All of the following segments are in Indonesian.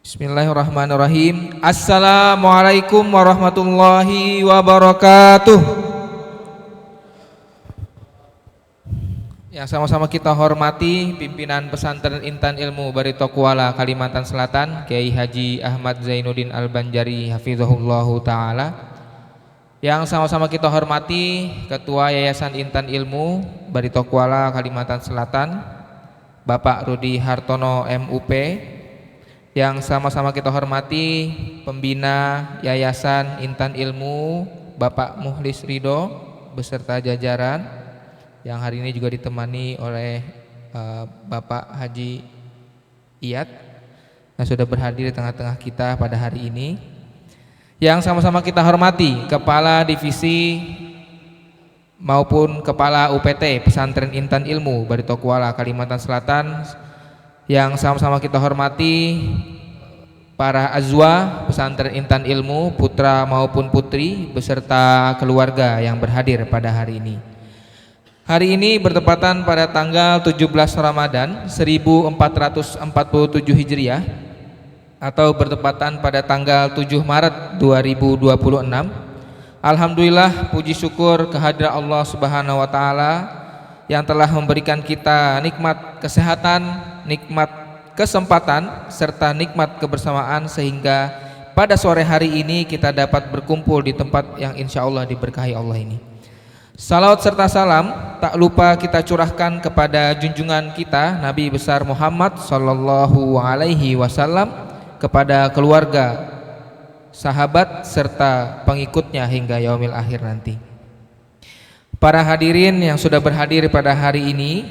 Bismillahirrahmanirrahim. Assalamualaikum warahmatullahi wabarakatuh. Yang sama-sama kita hormati pimpinan pesantren Intan Ilmu Barito Kuala Kalimantan Selatan, Kiai Haji Ahmad Zainuddin Al-Banjari hafizahullahu taala. Yang sama-sama kita hormati Ketua Yayasan Intan Ilmu Barito Kuala Kalimantan Selatan, Bapak Rudi Hartono MUP. Yang sama-sama kita hormati Pembina Yayasan Intan Ilmu Bapak Muhlis Ridho beserta jajaran, yang hari ini juga ditemani oleh Bapak Haji Iyad yang sudah berhadir di tengah-tengah kita pada hari ini. Yang sama-sama kita hormati Kepala Divisi maupun Kepala UPT Pesantren Intan Ilmu Barito Kuala Kalimantan Selatan. Yang sama-sama kita hormati para azwa pesantren Intan Ilmu, putra maupun putri beserta keluarga yang berhadir pada hari ini. Hari ini bertepatan pada tanggal 17 Ramadan 1447 Hijriah atau bertepatan pada tanggal 7 Maret 2026. Alhamdulillah, puji syukur kehadirat Allah Subhanahu wa taala yang telah memberikan kita nikmat kesehatan, nikmat kesempatan serta nikmat kebersamaan, sehingga pada sore hari ini kita dapat berkumpul di tempat yang insya Allah diberkahi Allah ini. Salawat serta salam tak lupa kita curahkan kepada junjungan kita Nabi besar Muhammad sallallahu alaihi wasallam, kepada keluarga, sahabat serta pengikutnya hingga yaumil akhir nanti. Para hadirin yang sudah berhadir pada hari ini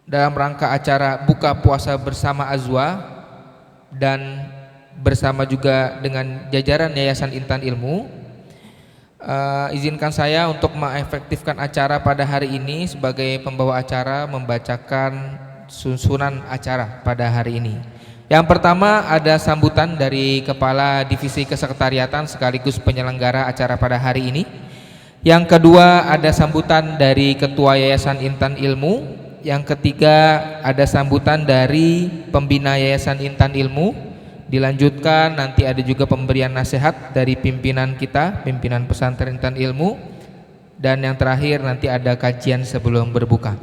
dalam rangka acara buka puasa bersama Azwa dan bersama juga dengan jajaran Yayasan Intan Ilmu, izinkan saya untuk mengefektifkan acara pada hari ini sebagai pembawa acara membacakan susunan acara pada hari ini. Yang pertama ada sambutan dari Kepala Divisi Kesekretariatan sekaligus penyelenggara acara pada hari ini. Yang kedua ada sambutan dari Ketua Yayasan Intan Ilmu. Yang ketiga ada sambutan dari Pembina Yayasan Intan Ilmu. Dilanjutkan nanti ada juga pemberian nasihat dari pimpinan kita, pimpinan pesantren Intan Ilmu. Dan yang terakhir nanti ada kajian sebelum berbuka.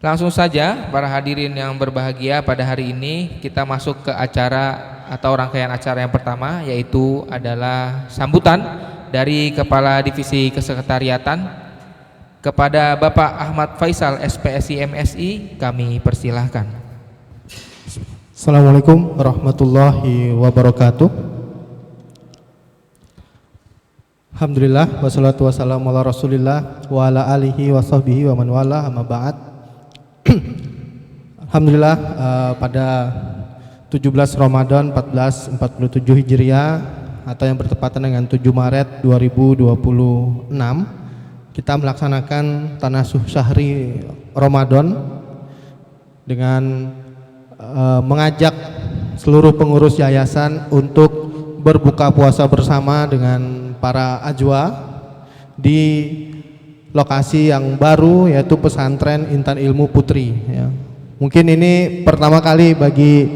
Langsung saja para hadirin yang berbahagia, pada hari ini kita masuk ke acara atau rangkaian acara yang pertama, yaitu adalah sambutan dari Kepala Divisi Kesekretariatan kepada Bapak Ahmad Faisal SPSI MSI, kami persilahkan. Assalamualaikum warahmatullahi wabarakatuh. Alhamdulillah wassalatu wassalamu ala rasulillah wa ala alihi wa sahbihi wa man wala, amma ba'd. Alhamdulillah, pada 17 Ramadan 1447 Hijriah atau yang bertepatan dengan 7 Maret 2026, kita melaksanakan Tanasuh Syahri Ramadan dengan mengajak seluruh pengurus yayasan untuk berbuka puasa bersama dengan para ajwa di lokasi yang baru, yaitu pesantren Intan Ilmu Putri ya. Mungkin ini pertama kali bagi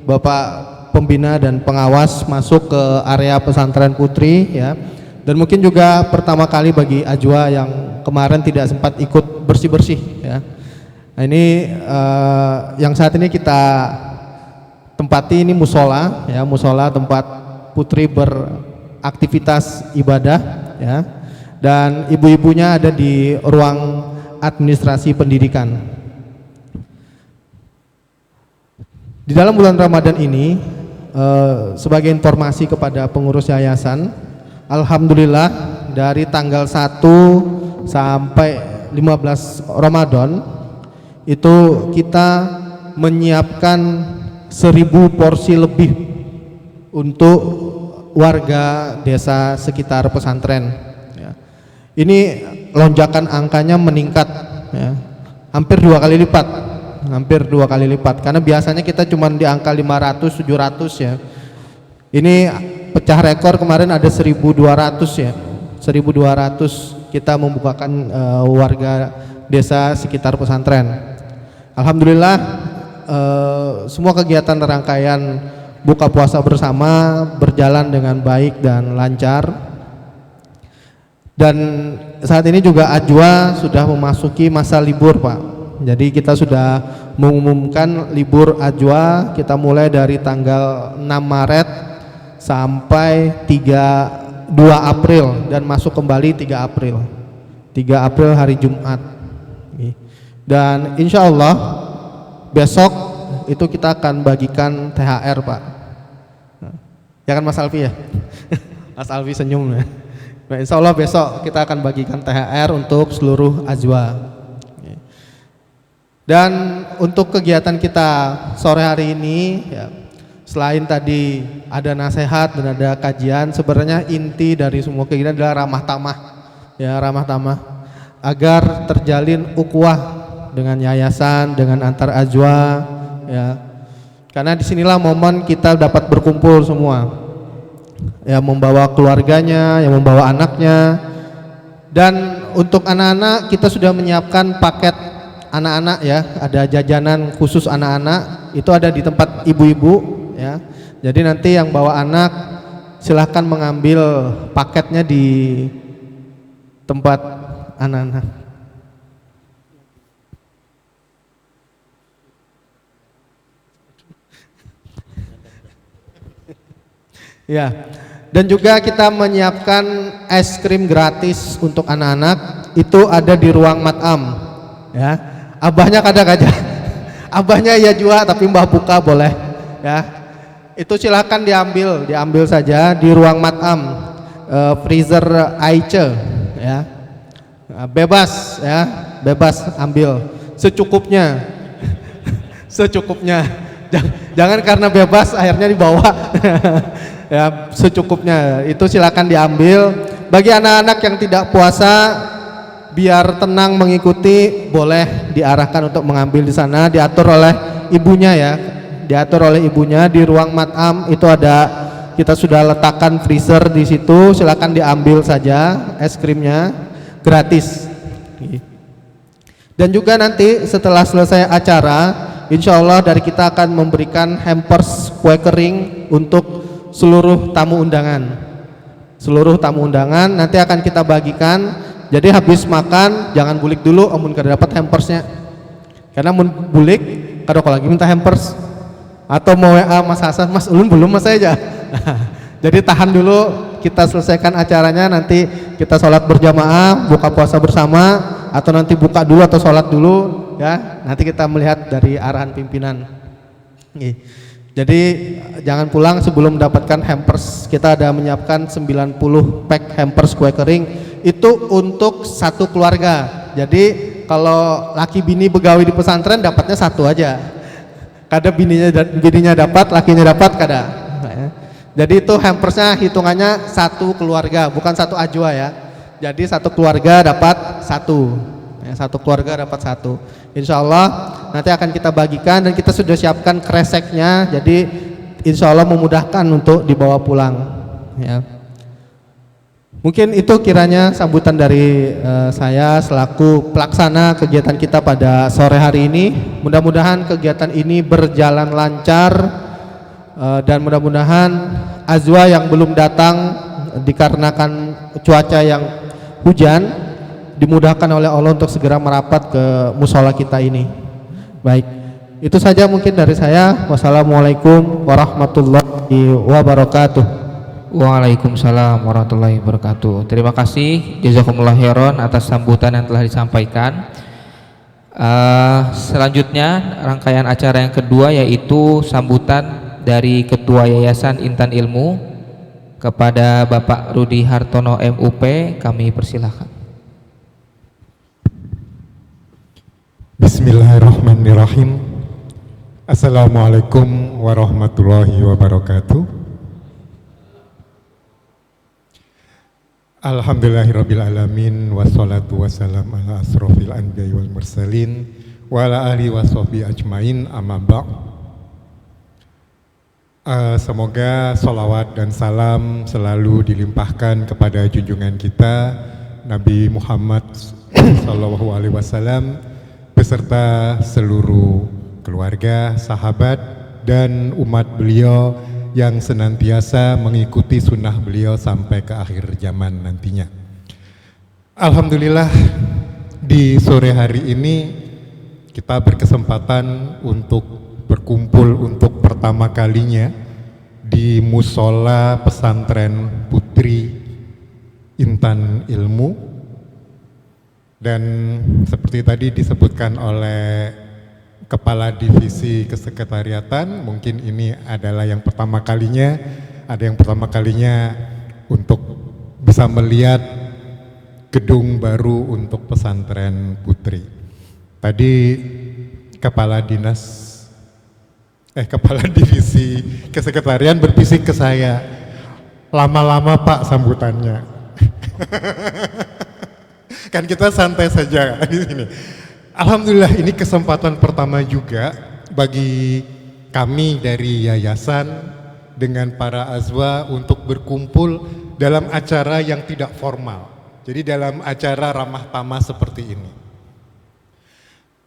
Bapak Pembina dan pengawas masuk ke area pesantren Putri ya. Dan mungkin juga pertama kali bagi ajwa yang kemarin tidak sempat ikut bersih-bersih ya. Nah, ini yang saat ini kita tempati ini musola ya, musola tempat putri beraktivitas ibadah ya. Dan ibu-ibunya ada di ruang administrasi pendidikan. Di dalam bulan Ramadan ini, sebagai informasi kepada pengurus yayasan, alhamdulillah dari tanggal 1 sampai 15 Ramadan itu kita menyiapkan 1000 porsi lebih untuk warga desa sekitar pesantren. Ini lonjakan angkanya meningkat ya, hampir 2 kali lipat, karena biasanya kita cuma di angka 500 700 ya. Ini pecah rekor, kemarin ada 1200 ya, 1200 kita membukakan warga desa sekitar pesantren. Alhamdulillah semua kegiatan rangkaian buka puasa bersama berjalan dengan baik dan lancar. Dan saat ini juga Ajwa sudah memasuki masa libur, Pak. Jadi kita sudah mengumumkan libur Ajwa, kita mulai dari tanggal 6 Maret sampai 2 April dan masuk kembali 3 April. 3 April hari Jumat. Dan insya Allah besok itu kita akan bagikan THR, Pak. Ya kan Mas Alfi ya? Mas Alfi senyum ya. Nah, insya Allah besok kita akan bagikan THR untuk seluruh Ajwa. Dan untuk kegiatan kita sore hari ini ya, selain tadi ada nasihat dan ada kajian, sebenarnya inti dari semua kegiatan adalah ramah tamah. Ya, ramah tamah agar terjalin ukhuwah dengan yayasan, dengan antar Ajwa ya. Karena disinilah momen kita dapat berkumpul semua. Ya, membawa keluarganya, yang membawa anaknya. Dan untuk anak-anak kita sudah menyiapkan paket anak-anak ya, ada jajanan khusus anak-anak, itu ada di tempat ibu-ibu ya. Jadi nanti yang bawa anak silahkan mengambil paketnya di tempat anak-anak. Ya, dan juga kita menyiapkan es krim gratis untuk anak-anak, itu ada di ruang matam. Ya, abahnya kadang aja, abahnya ya jual tapi mbah buka boleh. Ya, itu silakan diambil saja di ruang matam, freezer Aice. Ya, bebas ya, bebas ambil secukupnya, secukupnya. Jangan karena bebas akhirnya dibawa. Ya, secukupnya itu silakan diambil. Bagi anak-anak yang tidak puasa biar tenang mengikuti, boleh diarahkan untuk mengambil di sana, diatur oleh ibunya ya. Diatur oleh ibunya di ruang matam itu ada, kita sudah letakkan freezer di situ, silakan diambil saja es krimnya gratis. Dan juga nanti setelah selesai acara, insya Allah dari kita akan memberikan hampers kue kering untuk seluruh tamu undangan. Seluruh tamu undangan nanti akan kita bagikan. Jadi habis makan jangan bulik dulu, amun kada dapat hampersnya. Karena mun bulik kada lagi minta hampers. Atau mau WA Mas Hasan, Mas ulun belum Mas aja. Jadi tahan dulu, kita selesaikan acaranya, nanti kita sholat berjamaah, buka puasa bersama, atau nanti buka dulu atau sholat dulu ya. Nanti kita melihat dari arahan pimpinan. Jadi jangan pulang sebelum mendapatkan hampers. Kita ada menyiapkan 90 pack hampers kue kering. Itu untuk satu keluarga. Jadi kalau laki bini begawi di pesantren dapatnya satu aja. Kada bininya dapat, lakinya dapat kada. Jadi itu hampersnya hitungannya satu keluarga, bukan satu Ajwa ya. Jadi satu keluarga dapat satu. Satu keluarga dapat satu. Insya Allah nanti akan kita bagikan dan kita sudah siapkan kreseknya. Jadi insya Allah memudahkan untuk dibawa pulang. Ya. Mungkin itu kiranya sambutan dari saya selaku pelaksana kegiatan kita pada sore hari ini. Mudah-mudahan kegiatan ini berjalan lancar dan mudah-mudahan Ajwa yang belum datang dikarenakan cuaca yang hujan dimudahkan oleh Allah untuk segera merapat ke musola kita ini. Baik, itu saja mungkin dari saya. Wassalamualaikum warahmatullahi wabarakatuh. Waalaikumsalam warahmatullahi wabarakatuh. Terima kasih jazakumullah khairan atas sambutan yang telah disampaikan. Selanjutnya rangkaian acara yang kedua yaitu sambutan dari Ketua Yayasan Intan Ilmu kepada Bapak Rudi Hartono MUP. Kami persilahkan. Bismillahirrahmanirrahim. Assalamualaikum warahmatullahi wabarakatuh. Alhamdulillahirrabbilalamin. Wassalatu wassalam ala asrofil anbiya wal mursalin wa ala alihi wassohbi ajmain, amma ba'd. Semoga salawat dan salam selalu dilimpahkan kepada junjungan kita Nabi Muhammad sallallahu alaihi wasallam beserta seluruh keluarga, sahabat, dan umat beliau yang senantiasa mengikuti sunnah beliau sampai ke akhir zaman nantinya. Alhamdulillah, di sore hari ini kita berkesempatan untuk berkumpul untuk pertama kalinya di Musola Pesantren Putri Intan Ilmu, dan seperti tadi disebutkan oleh Kepala Divisi Kesekretariatan, mungkin ini adalah yang pertama kalinya, untuk bisa melihat gedung baru untuk pesantren Putri. Tadi Kepala Divisi Kesekretarian berbisik ke saya, lama-lama Pak sambutannya. Kan kita santai saja di sini. Alhamdulillah, ini kesempatan pertama juga bagi kami dari yayasan dengan para azwa untuk berkumpul dalam acara yang tidak formal. Jadi dalam acara ramah tamah seperti ini.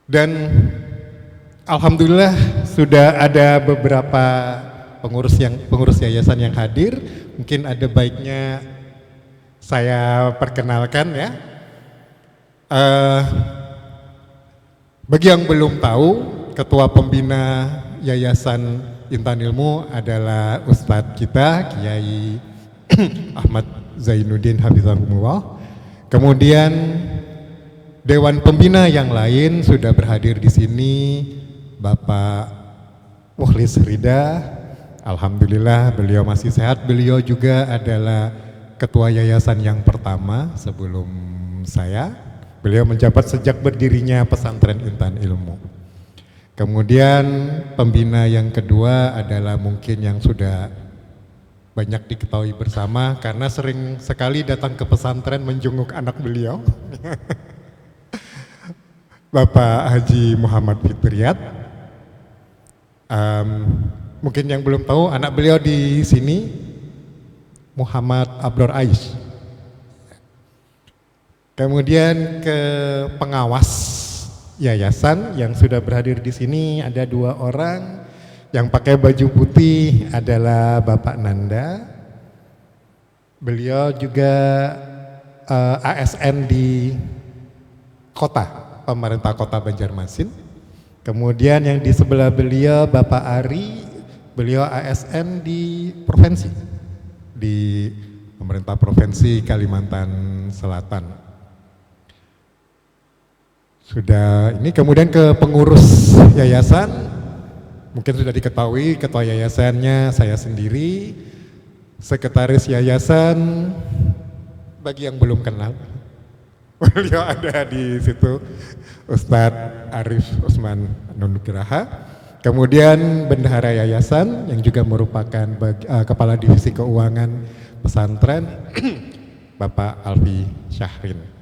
Dan alhamdulillah sudah ada beberapa pengurus yayasan yang hadir. Mungkin ada baiknya saya perkenalkan ya. Bagi yang belum tahu, Ketua Pembina Yayasan Intan Ilmu adalah Ustadz kita, Kiai Ahmad Zainuddin Hafizahumullah. Kemudian Dewan Pembina yang lain sudah berhadir di sini, Bapak Mukhlis Rida, alhamdulillah beliau masih sehat. Beliau juga adalah ketua yayasan yang pertama sebelum saya. Beliau menjabat sejak berdirinya pesantren Intan Ilmu. Kemudian pembina yang kedua adalah mungkin yang sudah banyak diketahui bersama karena sering sekali datang ke pesantren menjenguk anak beliau. Bapak Haji Muhammad Fitriat. Mungkin yang belum tahu, anak beliau di sini Muhammad Abdor Aish. Kemudian ke pengawas yayasan yang sudah berhadir di sini ada 2 orang. Yang pakai baju putih adalah Bapak Nanda. Beliau juga ASN di kota, pemerintah kota Banjarmasin. Kemudian yang di sebelah beliau Bapak Ari, beliau ASN di provinsi, di pemerintah provinsi Kalimantan Selatan. Sudah ini, kemudian ke pengurus yayasan, mungkin sudah diketahui ketua yayasannya saya sendiri, sekretaris yayasan bagi yang belum kenal. Beliau ada di situ, Ustadz Arif Usman Nunugraha. Kemudian bendahara yayasan yang juga merupakan kepala divisi keuangan pesantren, Bapak Alfi Syahrin.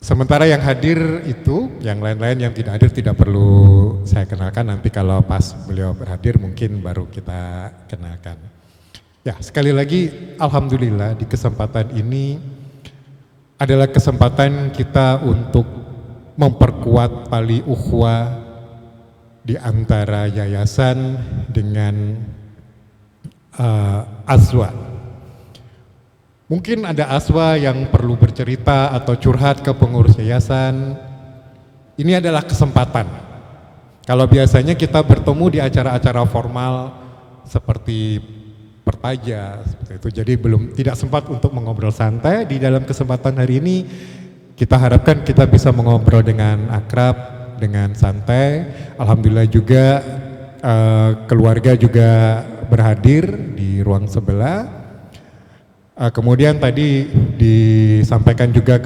Sementara yang hadir itu, yang lain-lain yang tidak hadir tidak perlu saya kenalkan, nanti kalau pas beliau berhadir mungkin baru kita kenalkan. Ya, sekali lagi alhamdulillah di kesempatan ini adalah kesempatan kita untuk memperkuat tali ukhuwah di antara yayasan dengan azwa. Mungkin ada aswa yang perlu bercerita atau curhat ke pengurus yayasan. Ini adalah kesempatan. Kalau biasanya kita bertemu di acara-acara formal seperti pertaja seperti itu, jadi tidak sempat untuk mengobrol santai. Di dalam kesempatan hari ini kita harapkan kita bisa mengobrol dengan akrab, dengan santai. Alhamdulillah juga keluarga juga berhadir di ruang sebelah. Kemudian tadi disampaikan juga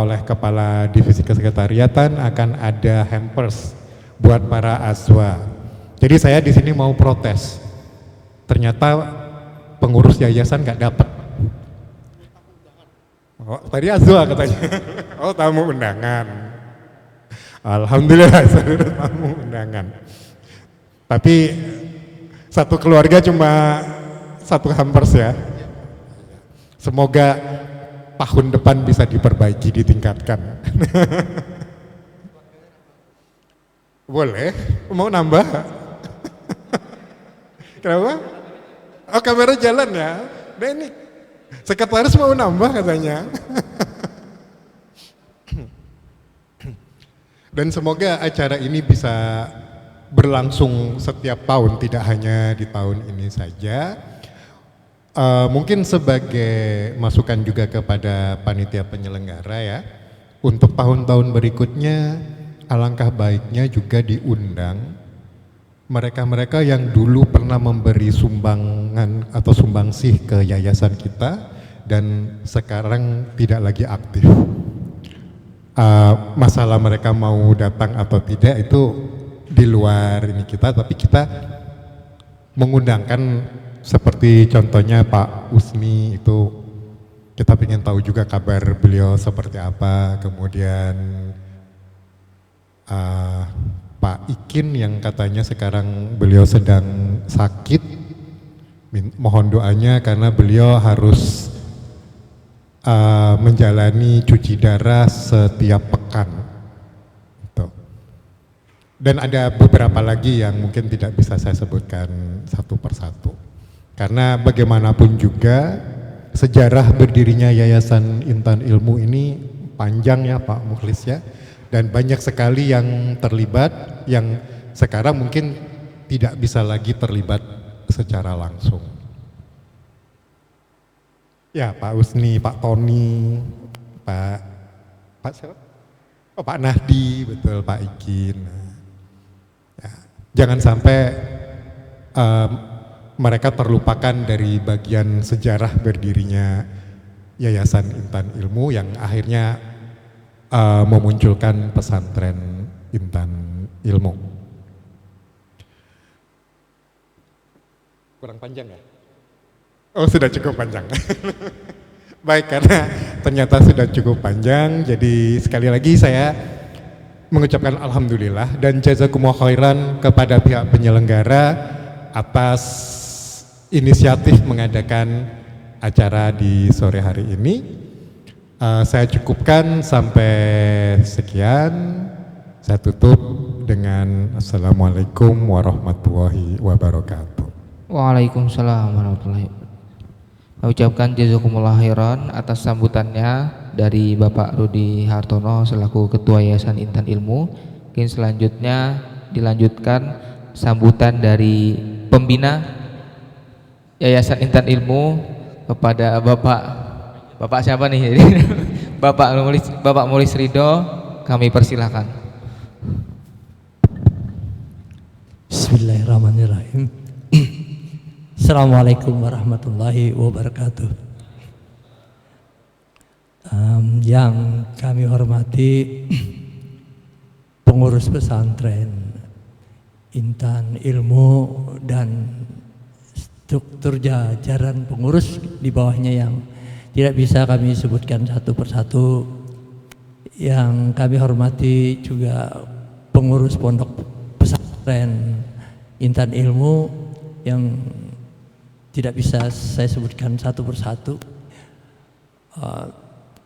oleh Kepala Divisi Kesekretariatan akan ada hampers buat para aswa. Jadi saya di sini mau protes. Ternyata pengurus yayasan nggak dapat. Oh, tadi aswa katanya. Oh, tamu undangan. Alhamdulillah saudara, tamu undangan. Tapi satu keluarga cuma 1 hampers ya. Semoga tahun depan bisa diperbaiki, ditingkatkan. Boleh, mau nambah? Kenapa? Oh, kamera jalan ya. Nah ini sekretaris mau nambah katanya. Dan semoga acara ini bisa berlangsung setiap tahun, tidak hanya di tahun ini saja. Mungkin sebagai masukan juga kepada panitia penyelenggara ya, untuk tahun-tahun berikutnya alangkah baiknya juga diundang mereka-mereka yang dulu pernah memberi sumbangan atau sumbangsih ke yayasan kita dan sekarang tidak lagi aktif. Masalah mereka mau datang atau tidak itu di luar ini kita, tapi kita mengundangkan seperti contohnya Pak Usni itu, kita ingin tahu juga kabar beliau seperti apa. Kemudian Pak Ikin yang katanya sekarang beliau sedang sakit, mohon doanya karena beliau harus menjalani cuci darah setiap pekan. Dan ada beberapa lagi yang mungkin tidak bisa saya sebutkan satu persatu. Karena bagaimanapun juga sejarah berdirinya Yayasan Intan Ilmu ini panjang ya Pak Mukhlis ya. Dan banyak sekali yang terlibat yang sekarang mungkin tidak bisa lagi terlibat secara langsung. Ya Pak Usni, Pak Tony, Pak siapa? Oh Pak Nahdi, betul Pak Ikin. Ya, jangan sampai mereka terlupakan dari bagian sejarah berdirinya Yayasan Intan Ilmu yang akhirnya memunculkan pesantren Intan Ilmu. Kurang panjang ya? Oh sudah cukup panjang. Baik, karena ternyata sudah cukup panjang, jadi sekali lagi saya mengucapkan alhamdulillah dan jazakumullah khairan kepada pihak penyelenggara atas inisiatif mengadakan acara di sore hari ini. Saya cukupkan sampai sekian. Saya tutup dengan assalamualaikum warahmatullahi wabarakatuh. Waalaikumsalam warahmatullahi wabarakatuh. Saya ucapkan jazakumullah khairan atas sambutannya dari Bapak Rudi Hartono selaku Ketua Yayasan Intan Ilmu. Mungkin selanjutnya dilanjutkan sambutan dari pembina Yayasan Intan Ilmu kepada Bapak siapa nih? Bapak Mulis Ridho, kami persilahkan. Bismillahirrahmanirrahim. Assalamualaikum warahmatullahi wabarakatuh. Yang kami hormati pengurus pesantren Intan Ilmu dan struktur jajaran pengurus di bawahnya yang tidak bisa kami sebutkan satu persatu. Yang kami hormati juga pengurus pondok pesantren Intan Ilmu yang tidak bisa saya sebutkan satu persatu.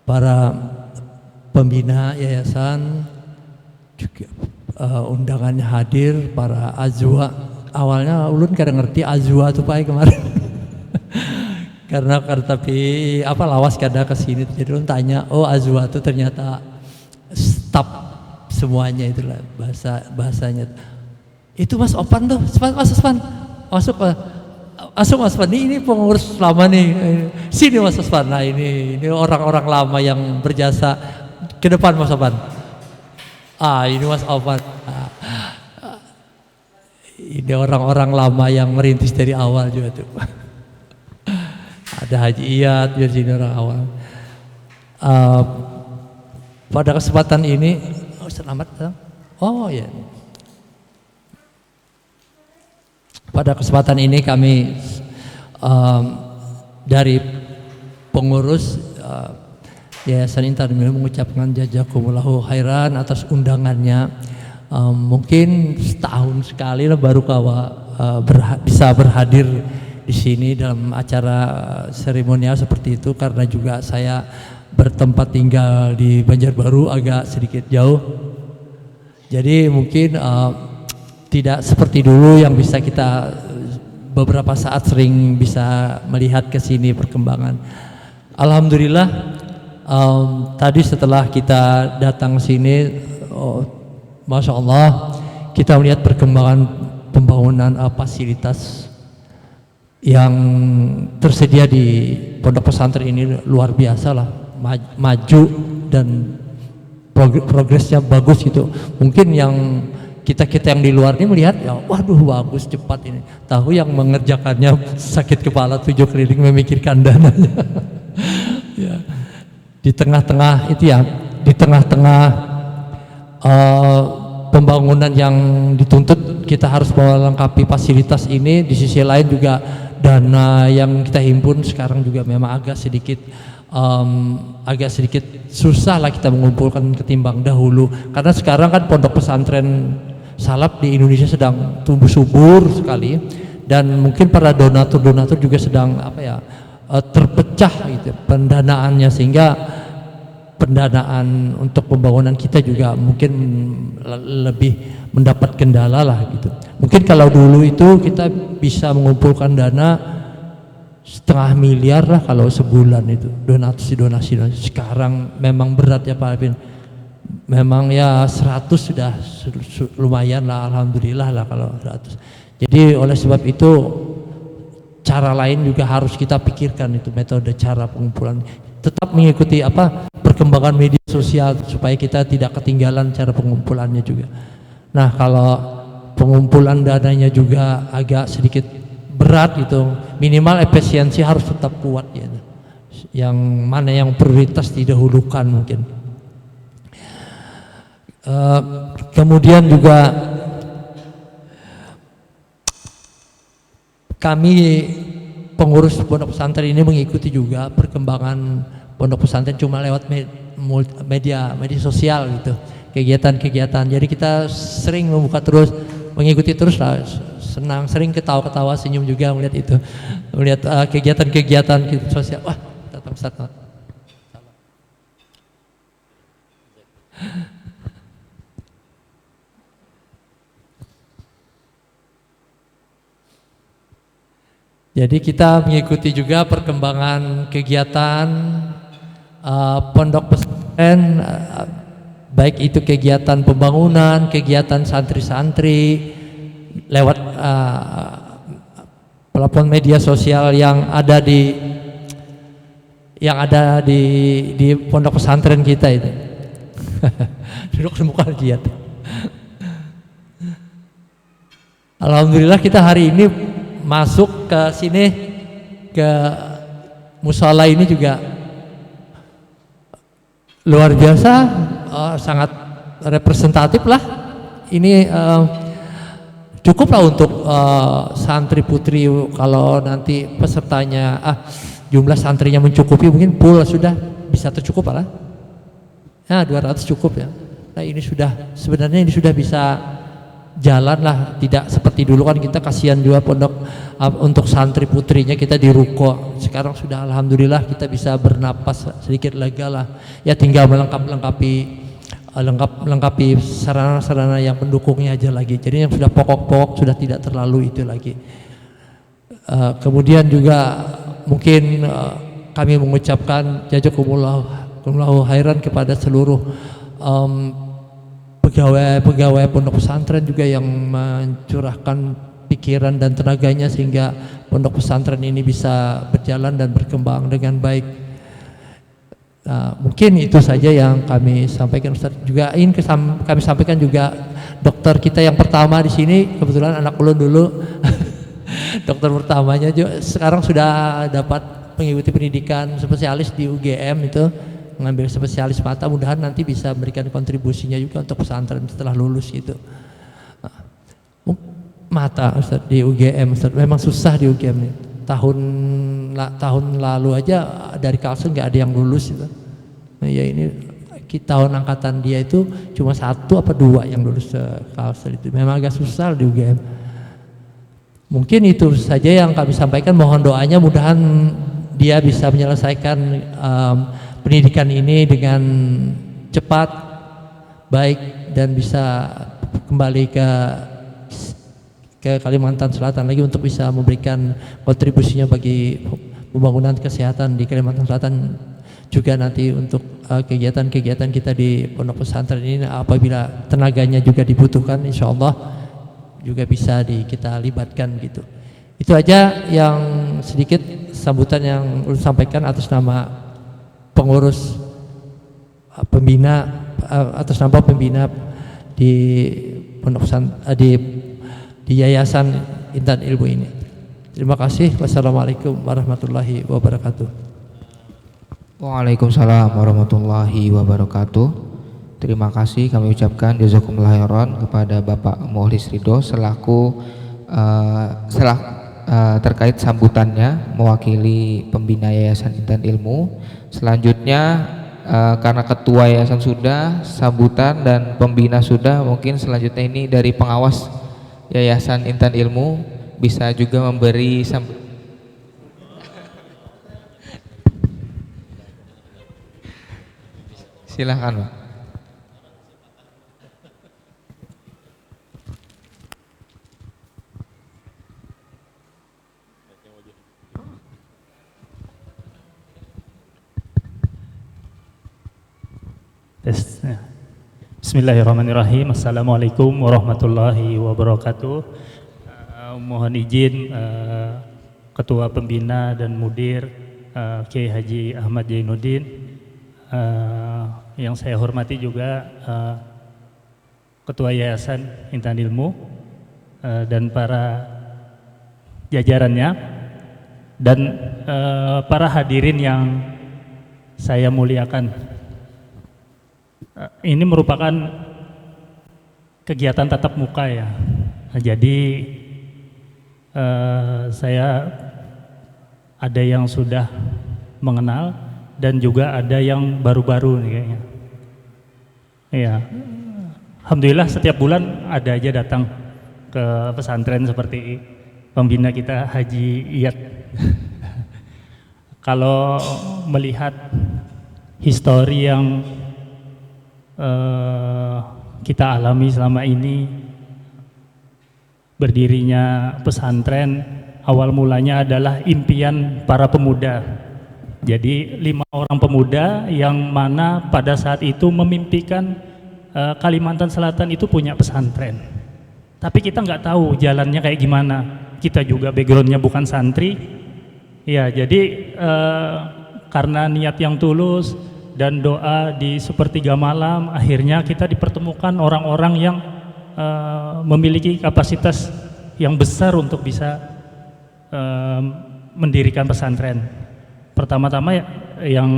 Para pembina yayasan juga undangannya hadir, para azwa. Awalnya ulun kadang ngerti azwa itu Pak kemarin. karena tapi lawas kada ke sini, jadi ulun tanya, oh azwa itu ternyata staf semuanya, itulah bahasanya. Itu Mas Opan tuh, Mas Osman masuk Mas Osman, ini pengurus lama nih, sini Mas Osman. Nah ini orang-orang lama yang berjasa, ke depan Mas Osman. Ini Mas Osman. Ini orang-orang lama yang merintis dari awal juga tuh. Ada Haji Iyad di sini orang awal. Pada kesempatan ini, selamat. Oh ya. Pada kesempatan ini kami dari pengurus Yayasan Intan Ilmu mengucapkan jazakumullahu khairan atas undangannya. Mungkin setahun sekali lah baru bisa berhadir di sini dalam acara seremonial seperti itu, karena juga saya bertempat tinggal di Banjarbaru agak sedikit jauh. Jadi mungkin tidak seperti dulu yang bisa kita beberapa saat sering bisa melihat ke sini perkembangan. Alhamdulillah tadi setelah kita datang sini, Masya Allah, kita melihat perkembangan pembangunan fasilitas yang tersedia di pondok pesantren ini luar biasa lah, maju dan progresnya bagus gitu. Mungkin yang kita yang di luar ini melihat ya, waduh bagus cepat ini. Tahu yang mengerjakannya sakit kepala 7 keliling memikirkan dananya. Ya. Di tengah-tengah itu ya, di tengah-tengah pembangunan yang dituntut, kita harus melengkapi fasilitas ini. Di sisi lain juga dana yang kita himpun sekarang juga memang agak sedikit susah lah kita mengumpulkan ketimbang dahulu, karena sekarang kan pondok pesantren salaf di Indonesia sedang tumbuh subur sekali, dan mungkin para donatur juga sedang terpecah gitu pendanaannya, sehingga pendanaan untuk pembangunan kita juga mungkin lebih mendapat kendala lah gitu. Mungkin kalau dulu itu kita bisa mengumpulkan dana 0,5 miliar lah kalau sebulan itu donasi. Sekarang memang berat ya Pak Alvin. Memang ya 100 sudah lumayan lah, alhamdulillah lah kalau 100. Jadi oleh sebab itu cara lain juga harus kita pikirkan, itu metode cara pengumpulan. Tetap mengikuti perkembangan media sosial supaya kita tidak ketinggalan cara pengumpulannya juga. Nah, kalau pengumpulan dananya juga agak sedikit berat gitu, minimal efisiensi harus tetap kuat ya. Yang mana yang prioritas didahulukan mungkin. Kemudian juga kami pengurus pondok pesantren ini mengikuti juga perkembangan pondok pesantren cuma lewat media sosial gitu, kegiatan-kegiatan. Jadi kita sering membuka terus, mengikuti terus lah, senang, sering ketawa-ketawa, senyum juga melihat itu, melihat kegiatan-kegiatan sosial. Wah, datang Ustaz. Jadi kita mengikuti juga perkembangan kegiatan pondok pesantren, baik itu kegiatan pembangunan, kegiatan santri-santri lewat platform media sosial yang ada di pondok pesantren kita itu. Duduk semuka giat. Alhamdulillah kita hari ini masuk ke sini, ke musola ini juga luar biasa, sangat representatif lah. Ini cukup lah untuk santri putri. Kalau nanti pesertanya jumlah santrinya mencukupi, mungkin pool sudah bisa tercukup lah. Nah, 200 cukup ya. Nah, ini sebenarnya sudah bisa jalan lah, tidak seperti dulu kan kita kasihan juga pondok untuk santri putrinya kita di ruko. Sekarang sudah alhamdulillah kita bisa bernapas sedikit lega lah. Ya tinggal melengkapi sarana-sarana yang pendukungnya aja lagi. Jadi yang sudah pokok-pokok sudah tidak terlalu itu lagi. Kemudian juga mungkin kami mengucapkan jazakumullahu khairan kepada seluruh pegawai pondok pesantren juga yang mencurahkan pikiran dan tenaganya sehingga pondok pesantren ini bisa berjalan dan berkembang dengan baik. Mungkin itu saja yang kami sampaikan, Ustaz. Juga ingin kami sampaikan juga dokter kita yang pertama di sini, kebetulan anak ulun dulu dokter pertamanya juga sekarang sudah dapat mengikuti pendidikan spesialis di UGM itu, mengambil spesialis mata, mudahan nanti bisa memberikan kontribusinya juga untuk pesantren setelah lulus gitu. Mata Ustaz di UGM, Ustaz, memang susah di UGM nih. Tahun lalu aja dari Kalsel nggak ada yang lulus gitu. Nah, ya ini tahun angkatan dia itu cuma 1 apa 2 yang lulus Kalsel itu. Memang agak susah di UGM. Mungkin itu saja yang kami sampaikan. Mohon doanya, mudahan dia bisa menyelesaikan pendidikan ini dengan cepat, baik dan bisa kembali ke Kalimantan Selatan lagi untuk bisa memberikan kontribusinya bagi pembangunan kesehatan di Kalimantan Selatan, juga nanti untuk kegiatan-kegiatan kita di pondok pesantren ini apabila tenaganya juga dibutuhkan, insya Allah juga bisa kita libatkan gitu. Itu aja yang sedikit sambutan yang ulun sampaikan atas nama pengurus pembina, atas nama pembina di pondok pesantren di Yayasan Intan Ilmu ini. Terima kasih. Wassalamualaikum warahmatullahi wabarakatuh. Waalaikumsalam warahmatullahi wabarakatuh. Terima kasih kami ucapkan jazakumullah khairan kepada Bapak Mukhlis Ridho selaku terkait sambutannya mewakili pembina Yayasan Intan Ilmu. Selanjutnya karena ketua yayasan sudah, sambutan dan pembina sudah, mungkin selanjutnya ini dari pengawas Yayasan Intan Ilmu bisa juga memberi silahkan Pak. Bismillahirrahmanirrahim. Assalamualaikum warahmatullahi wabarakatuh. Mohon izin Ketua Pembina dan Mudir Kiai Haji Ahmad Zainuddin, yang saya hormati juga Ketua Yayasan Intan Ilmu dan para jajarannya, dan para hadirin yang saya muliakan. Ini merupakan kegiatan tatap muka ya. Jadi saya ada yang sudah mengenal dan juga ada yang baru-baru nih kayaknya. Ya, alhamdulillah setiap bulan ada aja datang ke pesantren seperti pembina kita Haji Iyad. Kalau melihat histori yang kita alami selama ini, berdirinya pesantren awal mulanya adalah impian para pemuda. Jadi 5 orang pemuda yang mana pada saat itu memimpikan Kalimantan Selatan itu punya pesantren. Tapi kita nggak tahu jalannya kayak gimana. Kita juga backgroundnya bukan santri. Ya, jadi karena niat yang tulus dan doa di sepertiga malam, akhirnya kita dipertemukan orang-orang yang memiliki kapasitas yang besar untuk bisa mendirikan pesantren. Pertama-tama yang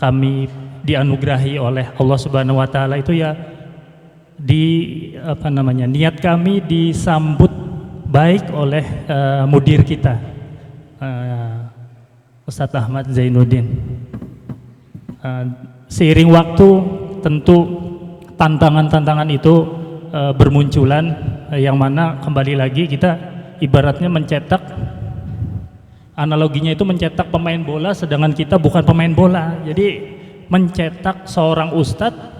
kami dianugerahi oleh Allah Subhanahu wa taala itu ya niat kami disambut baik oleh mudir kita, Ustadz Ahmad Zainuddin. Seiring waktu tentu tantangan-tantangan itu bermunculan, yang mana kembali lagi kita ibaratnya mencetak, analoginya itu mencetak pemain bola sedangkan kita bukan pemain bola. Jadi mencetak seorang ustadz,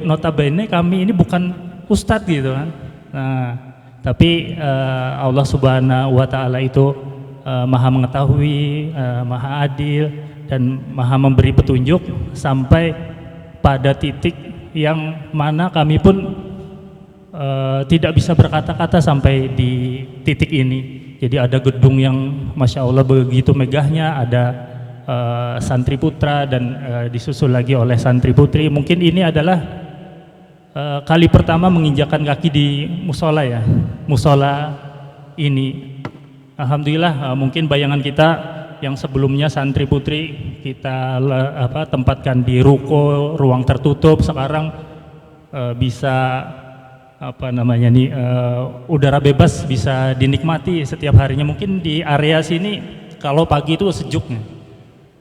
notabene kami ini bukan ustadz gitu kan. Nah, tapi Allah Subhanahu wa taala itu maha mengetahui, maha adil dan maha memberi petunjuk sampai pada titik yang mana kami pun tidak bisa berkata-kata sampai di titik ini. Jadi ada gedung yang Masya Allah begitu megahnya, ada santri putra dan disusul lagi oleh santri putri. Mungkin ini adalah kali pertama menginjakan kaki di musola ya, musola ini. Alhamdulillah, mungkin bayangan kita yang sebelumnya santri putri kita tempatkan di ruko, ruang tertutup, sekarang bisa udara bebas bisa dinikmati setiap harinya. Mungkin di area sini kalau pagi itu sejuk nih,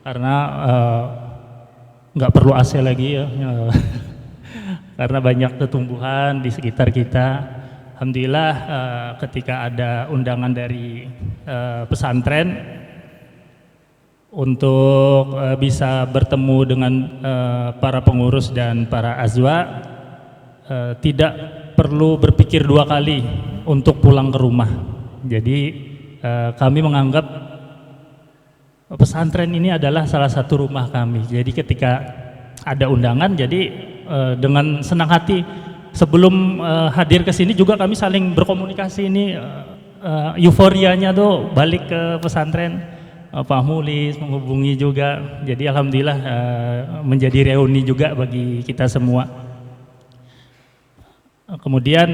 karena nggak perlu AC lagi ya, karena banyak tumbuhan di sekitar kita. Alhamdulillah ketika ada undangan dari pesantren untuk bisa bertemu dengan para pengurus dan para azwa, tidak perlu berpikir dua kali untuk pulang ke rumah. Jadi kami menganggap pesantren ini adalah salah satu rumah kami. Jadi ketika ada undangan, jadi dengan senang hati sebelum hadir ke sini juga kami saling berkomunikasi. Ini euforianya tuh balik ke pesantren. Pak Mulis menghubungi juga. Jadi alhamdulillah menjadi reuni juga bagi kita semua. Kemudian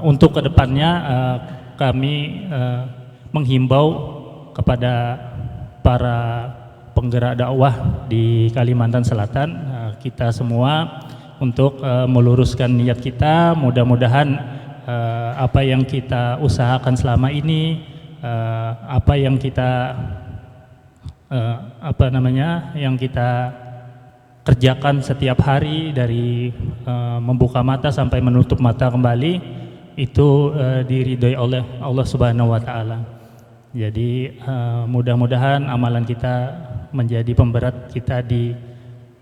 untuk kedepannya kami menghimbau kepada para penggerak dakwah di Kalimantan Selatan, kita semua untuk meluruskan niat kita. Mudah-mudahan apa yang kita usahakan selama ini, apa yang kita yang kita kerjakan setiap hari dari membuka mata sampai menutup mata kembali, itu diridhoi oleh Allah Subhanahu wa taala. Jadi mudah-mudahan amalan kita menjadi pemberat kita di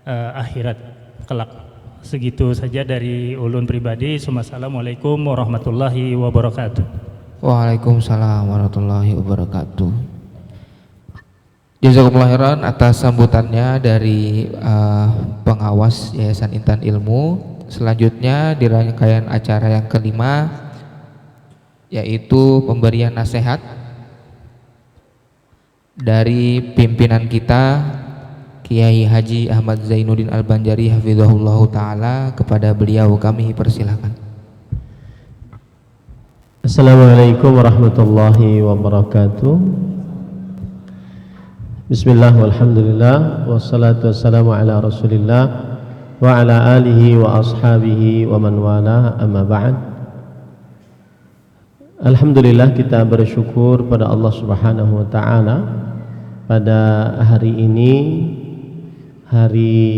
akhirat kelak. Segitu saja dari ulun pribadi. Assalamualaikum warahmatullahi wabarakatuh. Waalaikumsalam warahmatullahi wabarakatuh. Jazakumullah khairan atas sambutannya dari pengawas Yayasan Intan Ilmu. Selanjutnya di rangkaian acara yang kelima, yaitu pemberian nasihat dari pimpinan kita Kiai Haji Ahmad Zainuddin Al-Banjari hafizahullah ta'ala. Kepada beliau kami persilahkan. Assalamualaikum warahmatullahi wabarakatuh. Bismillah walhamdulillah wassalatu wassalamu ala rasulillah wa ala alihi wa ashabihi wa man wala, amma ba'd. Alhamdulillah, kita bersyukur pada Allah Subhanahu wa ta'ala pada hari ini, hari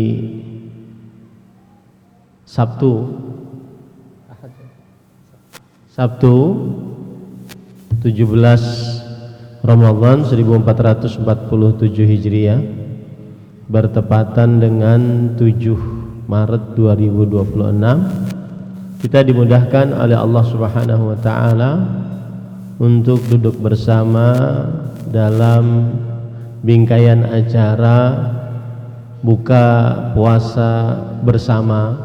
Sabtu 17 Ramadan 1447 Hijriah, bertepatan dengan 7 Maret 2026. Kita dimudahkan oleh Allah Subhanahu wa ta'ala untuk duduk bersama dalam bingkaian acara buka puasa bersama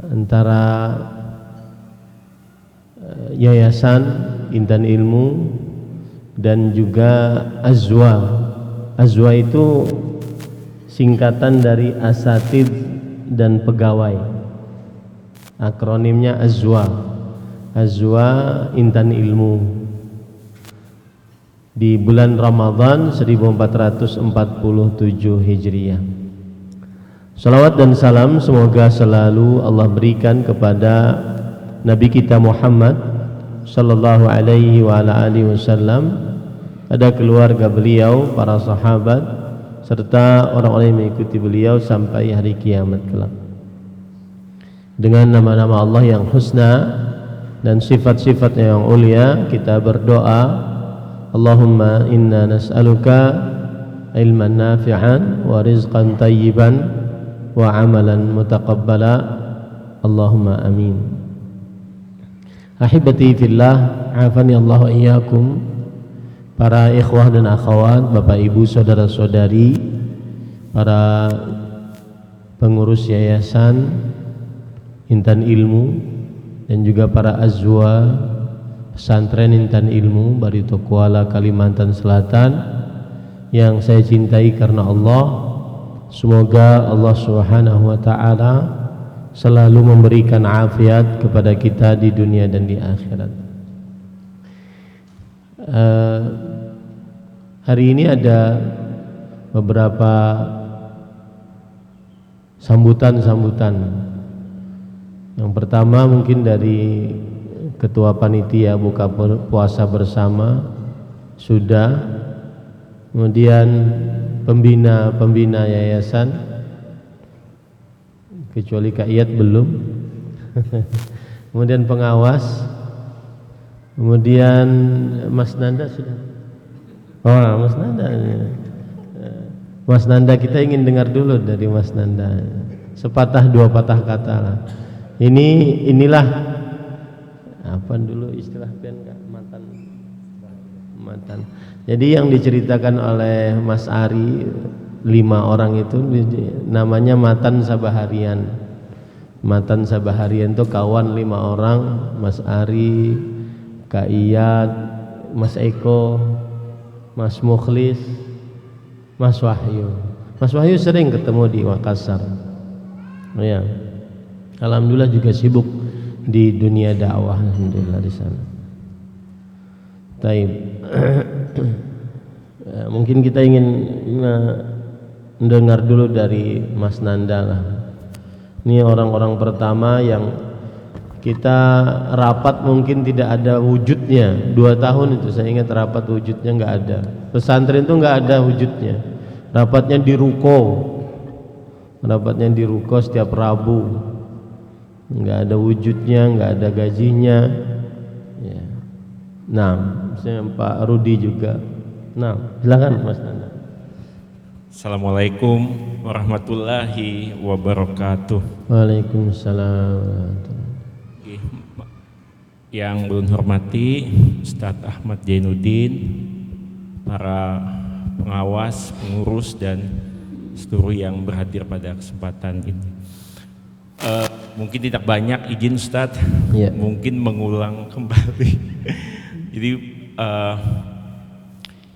antara Yayasan Intan Ilmu dan juga Azwa. Azwa itu singkatan dari asatid dan pegawai. Akronimnya Azwa. Azwa Intan Ilmu. Di bulan Ramadan 1447 Hijriah. Salawat dan salam semoga selalu Allah berikan kepada Nabi kita Muhammad sallallahu alaihi wa ala alihi wasallam, ada keluarga beliau, para sahabat, serta orang-orang yang mengikuti beliau sampai hari kiamat kelak. Dengan nama-nama Allah yang husna dan sifat-sifatnya yang ulia, kita berdoa, Allahumma inna nas'aluka ilman nafi'an wa rizqan tayyiban wa amalan mutaqabbala. Allahumma amin. Ahibati fillah, afani Allah wa iyyakum. Para ikhwah dan akhwat, bapak ibu, saudara-saudari, para pengurus Yayasan Intan Ilmu dan juga para azwa Pesantren Intan Ilmu Barito Kuala, Kalimantan Selatan, yang saya cintai karena Allah. Semoga Allah Subhanahu wa ta'ala selalu memberikan afiat kepada kita di dunia dan di akhirat. Hari ini ada beberapa sambutan-sambutan. Yang pertama mungkin dari Ketua Panitia Buka Puasa Bersama sudah, kemudian pembina yayasan, kecuali Kak Iyat belum, kemudian pengawas, kemudian Mas Nanda sudah. Oh, Mas Nanda kita ingin dengar dulu dari Mas Nanda. sepatah dua patah kata lah. Inilah apa dulu istilah mantan. Jadi yang diceritakan oleh Mas Ari 5 orang itu namanya Matan Sabaharian. Matan Sabaharian itu kawan 5 orang, Mas Ari, Kak Iyad, Mas Eko, Mas Mukhlis, Mas Wahyu. Mas Wahyu sering ketemu di Makassar. Ya. Alhamdulillah juga sibuk di dunia dakwah, alhamdulillah di sana. Taib. Mungkin kita ingin mendengar dulu dari Mas Nanda lah. Ini orang-orang pertama yang kita rapat mungkin tidak ada wujudnya. 2 tahun itu saya ingat rapat wujudnya nggak ada. Pesantren itu nggak ada wujudnya. Rapatnya di ruko setiap Rabu. Nggak ada wujudnya, nggak ada gajinya. Ya. Nah, misalnya Pak Rudi juga. Nah, silakan Mas Nanda. Assalamualaikum warahmatullahi wabarakatuh. Waalaikumsalam. Yang belum hormati Ustadz Ahmad Zainuddin, para pengawas, pengurus dan seluruh yang berhadir pada kesempatan ini. Mungkin tidak banyak izin Ustadz, Ya. mungkin mengulang kembali. Jadi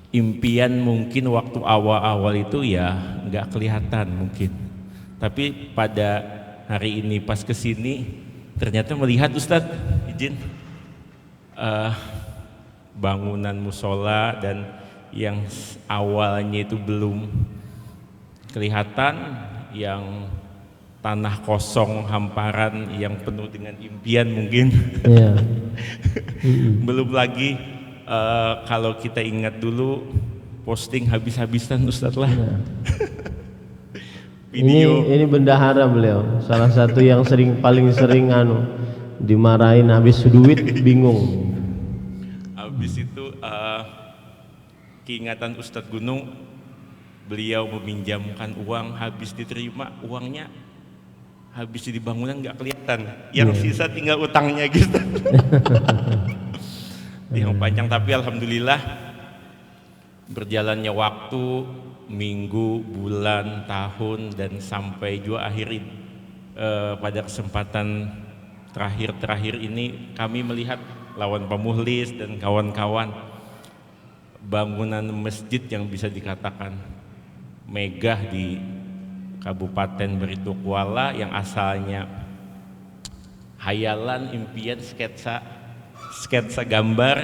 impian mungkin waktu awal-awal itu ya nggak kelihatan mungkin, tapi pada hari ini pas kesini ternyata melihat Ustadz izin bangunan musola dan yang awalnya itu belum kelihatan, yang tanah kosong hamparan yang penuh dengan impian mungkin. Ya. Belum lagi kalau kita ingat dulu posting habis-habisan Ustadz lah. Ya. Video Ini bendahara beliau, salah satu yang paling sering dimarahin habis duit bingung. habis itu keingatan Ustadz Gunung, beliau meminjamkan uang, habis diterima uangnya habis di bangunan nggak kelihatan, yang sisa tinggal utangnya gitu. Yang panjang, tapi alhamdulillah berjalannya waktu, minggu, bulan, tahun, dan sampai juga akhir pada kesempatan terakhir ini kami melihat lawan Pak Muhlis dan kawan-kawan bangunan masjid yang bisa dikatakan megah di Kabupaten Barito Kuala, yang asalnya hayalan, impian, sketsa gambar.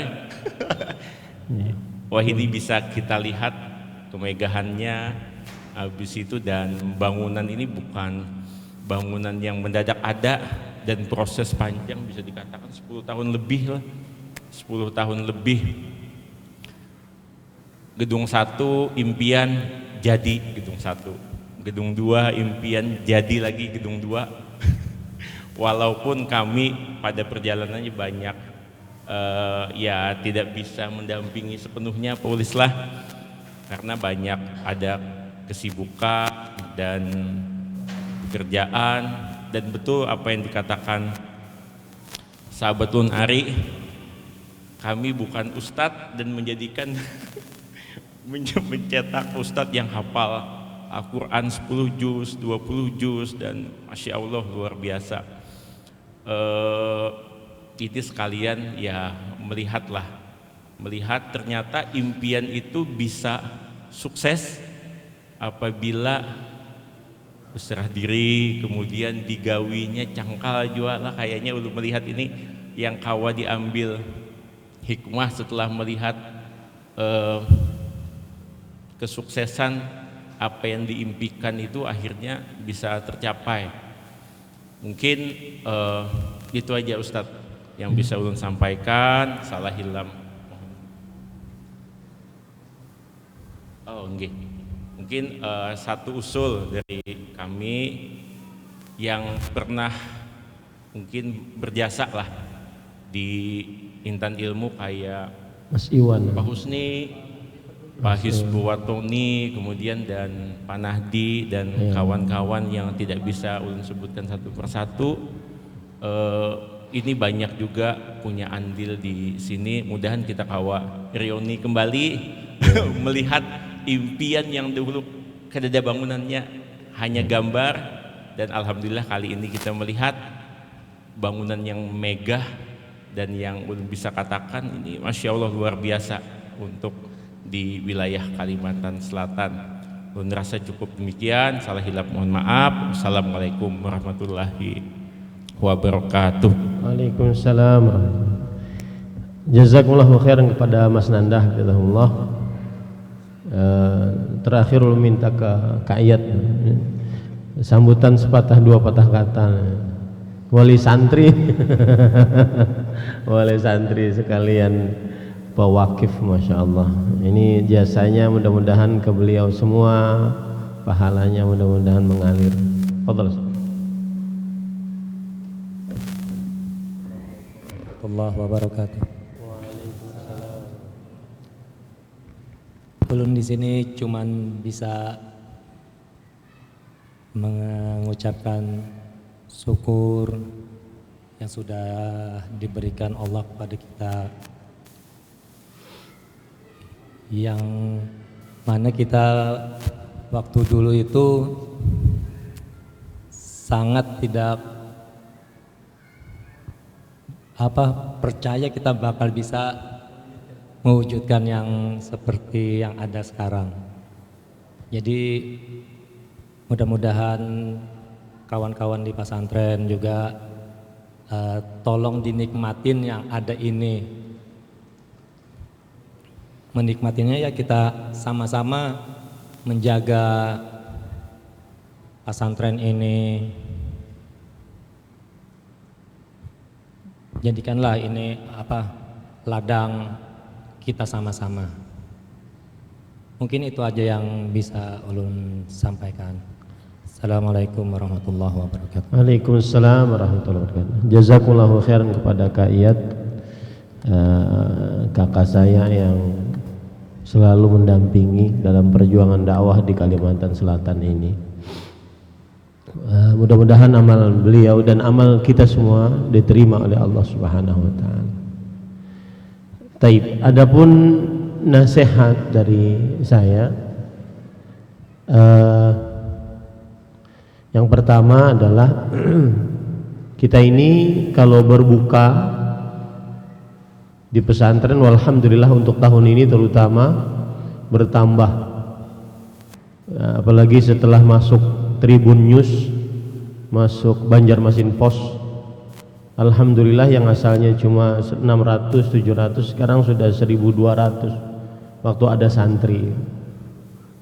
Wah, ini bisa kita lihat kemegahannya habis itu, dan bangunan ini bukan bangunan yang mendadak ada, dan proses panjang, bisa dikatakan 10 tahun lebih lah, 10 tahun lebih. Gedung 1 impian jadi gedung 1, gedung 2 impian jadi lagi gedung 2. Walaupun kami pada perjalanannya banyak ya tidak bisa mendampingi sepenuhnya Pak Ulis lah, karena banyak ada kesibukan dan pekerjaan, dan betul apa yang dikatakan sahabat Tun Ari, kami bukan ustadz dan menjadikan mencetak ustadz yang hafal Al-Quran 10 juz, 20 juz, dan Masya Allah luar biasa. Ini sekalian ya melihat ternyata impian itu bisa sukses apabila berserah diri, kemudian digawinya cangkal juga lah. Kayaknya untuk melihat ini yang kawa diambil hikmah setelah melihat kesuksesan apa yang diimpikan itu akhirnya bisa tercapai. Mungkin itu aja Ustadz yang bisa ulun sampaikan. Salah hilam. Oh enggak. Mungkin satu usul dari kami yang pernah mungkin berjasa lah di Intan Ilmu kayak Mas Iwan. Pak Husni, Pak Hisbuwatoni, kemudian dan Pak Nahdi dan kawan-kawan yang tidak bisa ulun sebutkan satu persatu. Ini banyak juga punya andil di sini. Mudahan kita kawa reuni kembali melihat impian yang dulu kedada bangunannya hanya gambar, dan alhamdulillah kali ini kita melihat bangunan yang megah dan yang ulun bisa katakan ini masya Allah luar biasa untuk di wilayah Kalimantan Selatan. Ulun rasa cukup demikian, salah hilap mohon maaf. Assalamualaikum warahmatullahi wabarakatuh. Waalaikumsalam. Jazakumullahu khairan kepada Mas Nandah, hafizahullah. Terakhir ulun minta ke Ayat sambutan sepatah dua patah kata. Wali santri wali santri sekalian pewakif, masya Allah. Ini jasanya mudah-mudahan ke beliau semua, pahalanya mudah-mudahan mengalir. Fadhal. Warahmatullahi wabarakatuh. Ulun di sini cuman bisa mengucapkan syukur yang sudah diberikan Allah kepada kita, yang mana kita waktu dulu itu sangat tidak percaya kita bakal bisa mewujudkan yang seperti yang ada sekarang. Jadi mudah-mudahan kawan-kawan di pesantren juga tolong dinikmatin yang ada ini. Menikmatinya ya kita sama-sama menjaga pesantren ini. Jadikanlah ini ladang kita sama-sama. Mungkin itu aja yang bisa ulun sampaikan. Assalamualaikum warahmatullahi wabarakatuh. Waalaikumsalam warahmatullahi wabarakatuh. Jazakumullahu khairan kepada Kak Iyad, kakak saya yang selalu mendampingi dalam perjuangan dakwah di Kalimantan Selatan ini. Mudah-mudahan amal beliau dan amal kita semua diterima oleh Allah Subhanahu wa taala. Taib, adapun nasihat dari saya, yang pertama adalah kita ini kalau berbuka di pesantren, walhamdulillah untuk tahun ini terutama bertambah, apalagi setelah masuk Tribun News, masuk Banjarmasin Post. Alhamdulillah yang asalnya cuma 600, 700 sekarang sudah 1200 waktu ada santri.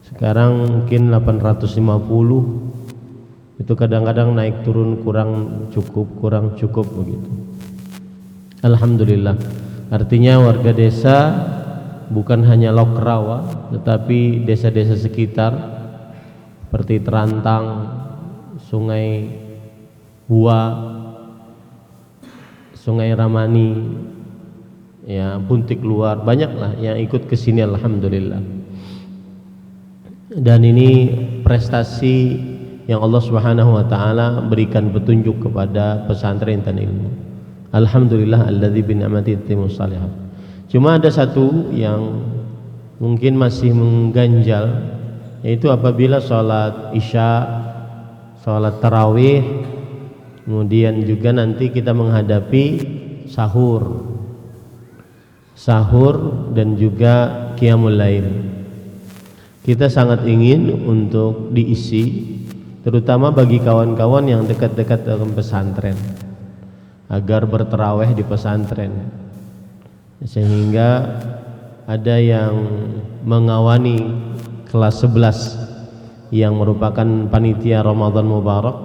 Sekarang mungkin 850. Itu kadang-kadang naik turun, kurang cukup begitu. Alhamdulillah. Artinya warga desa bukan hanya Lokrawa tetapi desa-desa sekitar seperti Terantang, Sungai Hua, Sungai Ramani, ya Puntik Luar, banyaklah yang ikut ke sini alhamdulillah. Dan ini prestasi yang Allah Subhanahu wa taala berikan petunjuk kepada pesantren Intan Ilmu. Alhamdulillah alladzi bi ni'mati tatimmus shalihat. Cuma ada satu yang mungkin masih mengganjal, yaitu apabila sholat isya, sholat tarawih, kemudian juga nanti kita menghadapi sahur dan juga qiyamul lail. Kita sangat ingin untuk diisi, terutama bagi kawan-kawan yang dekat-dekat dengan pesantren, agar bertarawih di pesantren, sehingga ada yang mengawani kelas 11 yang merupakan panitia Ramadan Mubarak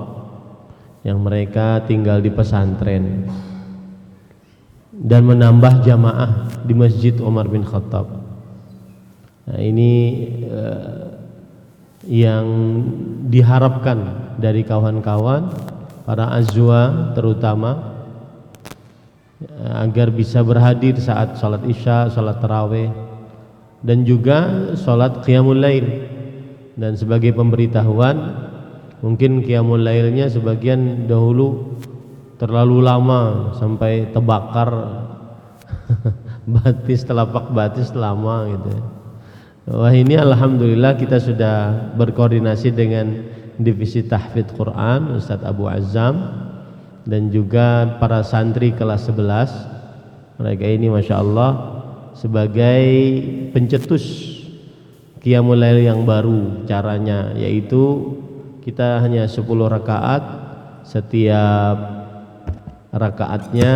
yang mereka tinggal di pesantren dan menambah jamaah di Masjid Umar bin Khattab. Nah, ini yang diharapkan dari kawan-kawan para azwa terutama, agar bisa berhadir saat salat isya, salat tarawih, dan juga sholat qiyamul lail. Dan sebagai pemberitahuan, mungkin qiyamul lailnya sebagian dahulu terlalu lama sampai terbakar batis, telapak batis lama gitu. Wah, ini alhamdulillah kita sudah berkoordinasi dengan divisi tahfidz Quran Ustadz Abu Azzam dan juga para santri kelas 11. Mereka ini Masya Allah sebagai pencetus qiyamul lail yang baru. Caranya yaitu kita hanya 10 rakaat, setiap rakaatnya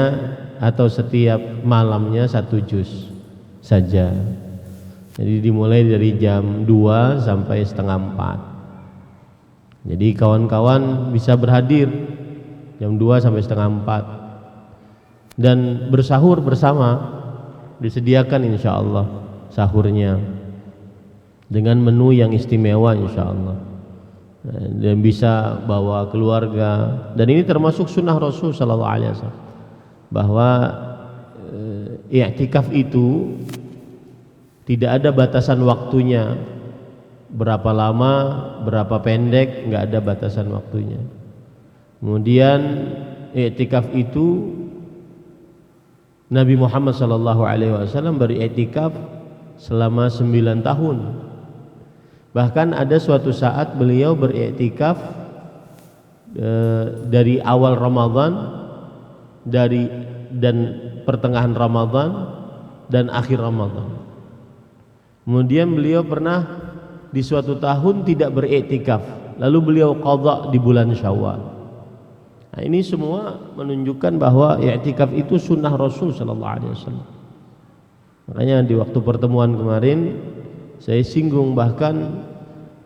atau setiap malamnya 1 juz saja. Jadi dimulai dari jam 2 sampai setengah 4. Jadi kawan-kawan bisa berhadir jam 2 sampai setengah 4 dan bersahur bersama, disediakan insya Allah sahurnya dengan menu yang istimewa insya Allah, dan bisa bawa keluarga. Dan ini termasuk sunnah Rasul Sallallahu Alaihi Wasallam bahwa i'tikaf itu tidak ada batasan waktunya, berapa lama, berapa pendek, nggak ada batasan waktunya. Kemudian i'tikaf itu Nabi Muhammad sallallahu alaihi wasallam beriktikaf selama 9 tahun. Bahkan ada suatu saat beliau beriktikaf dari awal Ramadan, dan pertengahan Ramadan dan akhir Ramadan. Kemudian beliau pernah di suatu tahun tidak beriktikaf, lalu beliau qadha di bulan Syawal. Nah, ini semua menunjukkan bahwa i'tikaf itu sunnah Rasul sallallahu alaihi wasallam. Makanya di waktu pertemuan kemarin saya singgung bahkan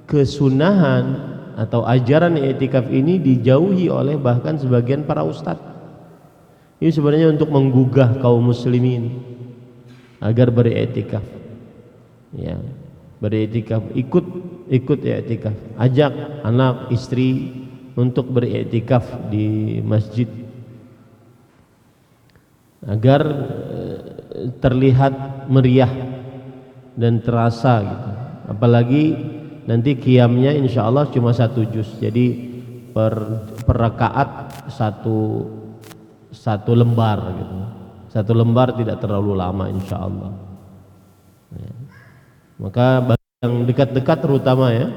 kesunahan atau ajaran i'tikaf ini dijauhi oleh bahkan sebagian para ustadz. Ini sebenarnya untuk menggugah kaum muslimin agar beriktikaf. Ya, beriktikaf, ikut i'tikaf, ajak anak, istri untuk beriktikaf di masjid agar terlihat meriah dan terasa gitu. Apalagi nanti qiyamnya insya Allah cuma 1 juz, jadi per rakaat satu lembar gitu. 1 lembar tidak terlalu lama insya Allah ya. Maka bagi yang dekat-dekat terutama ya,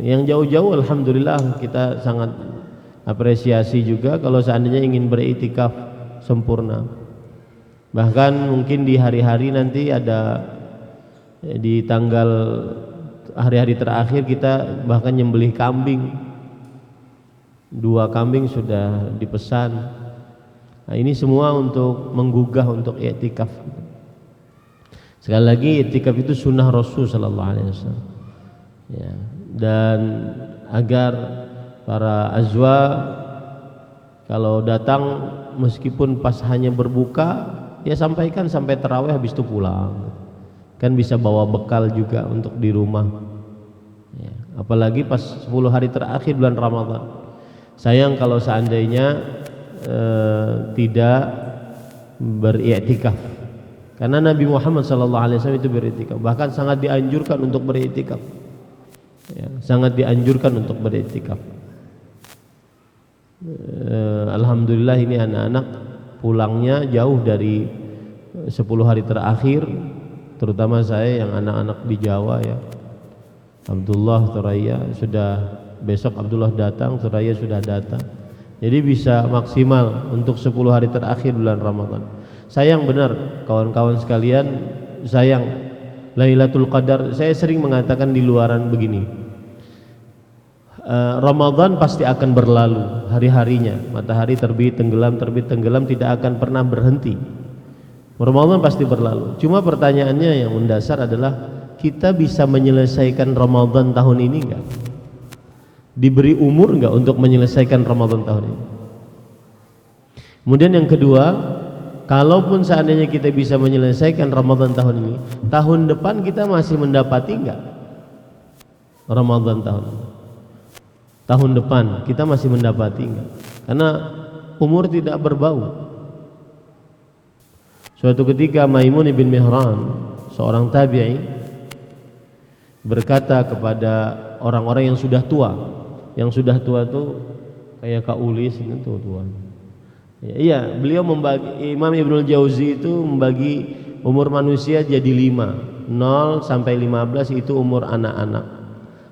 yang jauh-jauh alhamdulillah kita sangat apresiasi juga kalau seandainya ingin beriktikaf sempurna. Bahkan mungkin di hari-hari nanti ada di tanggal hari-hari terakhir kita bahkan nyembelih kambing, 2 kambing sudah dipesan. Nah, ini semua untuk menggugah untuk i'tikaf. Sekali lagi i'tikaf itu sunnah Rasul sallallahu alaihi wasallam. Ya, dan agar para azwa kalau datang meskipun pas hanya berbuka ya sampaikan sampai tarawih, habis itu pulang. Kan bisa bawa bekal juga untuk di rumah ya, apalagi pas 10 hari terakhir bulan Ramadan. Sayang kalau seandainya tidak beriktikaf, karena Nabi Muhammad SAW itu beriktikaf, bahkan sangat dianjurkan untuk beriktikaf ya, sangat dianjurkan untuk beriktikaf. Alhamdulillah ini anak-anak pulangnya jauh dari 10 hari terakhir, terutama saya yang anak-anak di Jawa ya. Abdullah, Thuraya sudah besok, Abdullah datang, Thuraya sudah datang. Jadi bisa maksimal untuk 10 hari terakhir bulan Ramadan. Sayang benar kawan-kawan sekalian, sayang Lailatul Qadar. Saya sering mengatakan di luaran begini, Ramadan pasti akan berlalu hari-harinya, matahari terbit tenggelam tidak akan pernah berhenti. Ramadan pasti berlalu. Cuma pertanyaannya yang mendasar adalah kita bisa menyelesaikan Ramadan tahun ini enggak? Diberi umur enggak untuk menyelesaikan Ramadan tahun ini? Kemudian yang kedua, kalaupun seandainya kita bisa menyelesaikan Ramadan tahun ini, tahun depan kita masih mendapati enggak Ramadan tahun ini? Tahun depan kita masih mendapati enggak? Karena umur tidak berbau. Suatu ketika Maimun bin Mihran, seorang tabi'i, berkata kepada orang-orang yang sudah tua. Yang sudah tua tuh kayak Kak Ulis itu tua. Ya, iya, beliau membagi, Imam Ibnul Jauzi itu membagi umur manusia jadi 5. 0 sampai 15 itu umur anak-anak.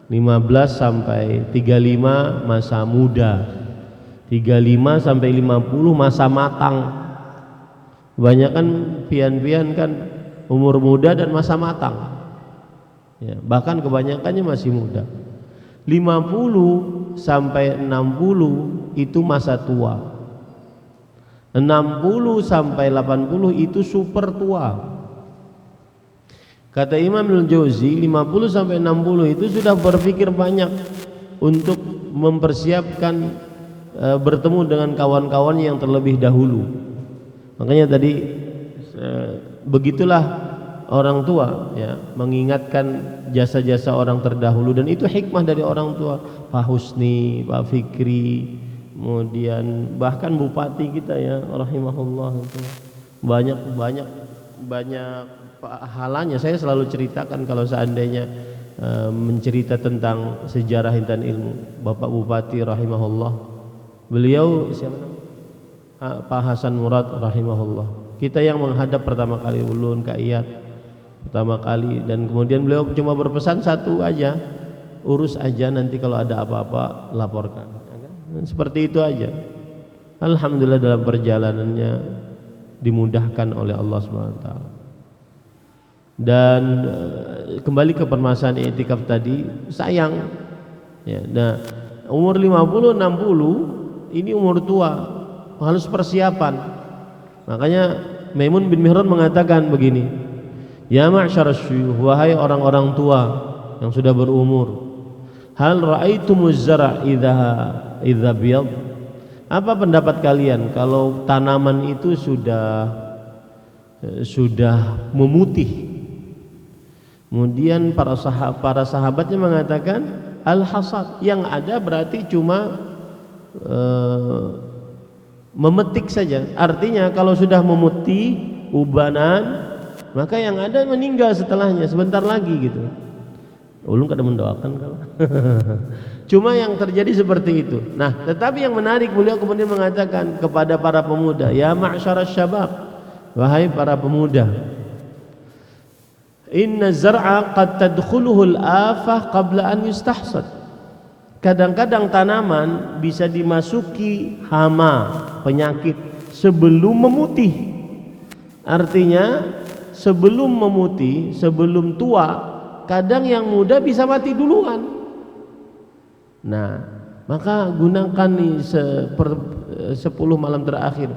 15 sampai 35 masa muda. 35 sampai 50 masa matang. Kebanyakan pian-pian kan umur muda dan masa matang. Ya, bahkan kebanyakannya masih muda. 50 sampai 60 itu masa tua. 60 sampai 80 itu super tua. Kata Imam Al-Jauzi, 50 sampai 60 itu sudah berpikir banyak untuk mempersiapkan bertemu dengan kawan-kawannya yang terlebih dahulu. Makanya tadi begitulah orang tua ya, mengingatkan jasa-jasa orang terdahulu, dan itu hikmah dari orang tua. Pak Husni, Pak Fikri, kemudian bahkan bupati kita ya rahimahullah, itu banyak halanya. Saya selalu ceritakan kalau seandainya mencerita tentang sejarah Intan Ilmu, Bapak Bupati rahimahullah, beliau siapa namanya? Pak Hasan Murad rahimahullah. Kita yang menghadap pertama kali ulun Kak Iyad pertama kali, dan kemudian beliau cuma berpesan satu aja, urus aja, nanti kalau ada apa-apa laporkan. Dan seperti itu aja. Alhamdulillah dalam perjalanannya dimudahkan oleh Allah SWT. Dan kembali ke permasalahan i'tikaf tadi, sayang ya, nah umur 50 60 ini umur tua, harus persiapan. Makanya Maimun bin Mihran mengatakan begini, ya ma'syarasy syuyukh, wahai orang-orang tua yang sudah berumur, hal ra'aitumuz zara' idza biyad, apa pendapat kalian kalau tanaman itu sudah memutih? Kemudian para sahabatnya mengatakan al-hasad, yang ada berarti cuma memetik saja. Artinya kalau sudah memutih ubanan, maka yang ada meninggal setelahnya sebentar lagi gitu. Ulun kada mendoakan kalau. Cuma yang terjadi seperti itu. Nah, tetapi yang menarik, beliau kemudian mengatakan kepada para pemuda, ya ma'syarasy syabab, wahai para pemuda, inna zar'a qad tadkhuluhu al-afah qabla an yustahsad. Kadang-kadang tanaman bisa dimasuki hama, penyakit sebelum memutih. Artinya sebelum memutih, sebelum tua, kadang yang muda bisa mati duluan. Nah, maka gunakan nih 10 malam terakhir.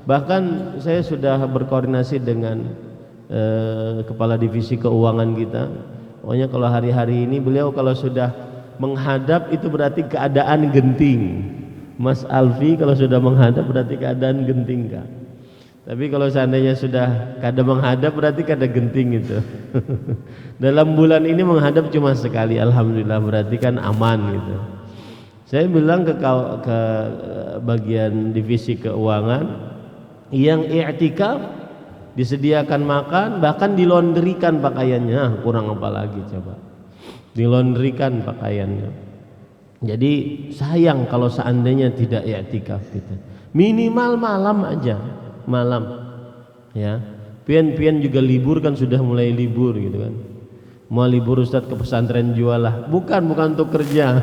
Bahkan saya sudah berkoordinasi dengan kepala divisi keuangan kita. Pokoknya kalau hari-hari ini beliau kalau sudah menghadap itu berarti keadaan genting. Mas Alfi kalau sudah menghadap berarti keadaan genting Kak. Tapi kalau seandainya sudah kada menghadap berarti kada genting itu. Dalam bulan ini menghadap cuma sekali, alhamdulillah, berarti kan aman gitu. Saya bilang ke bagian divisi keuangan, yang i'tikaf disediakan makan, bahkan dilondrikan pakaiannya, kurang apa lagi coba. Dilondrikan pakaiannya. Jadi sayang kalau seandainya tidak i'tikaf gitu. Minimal malam aja. Malam ya, pian-pian juga libur kan, sudah mulai libur gitu kan. Mau libur Ustadz ke pesantren jualah, bukan untuk kerja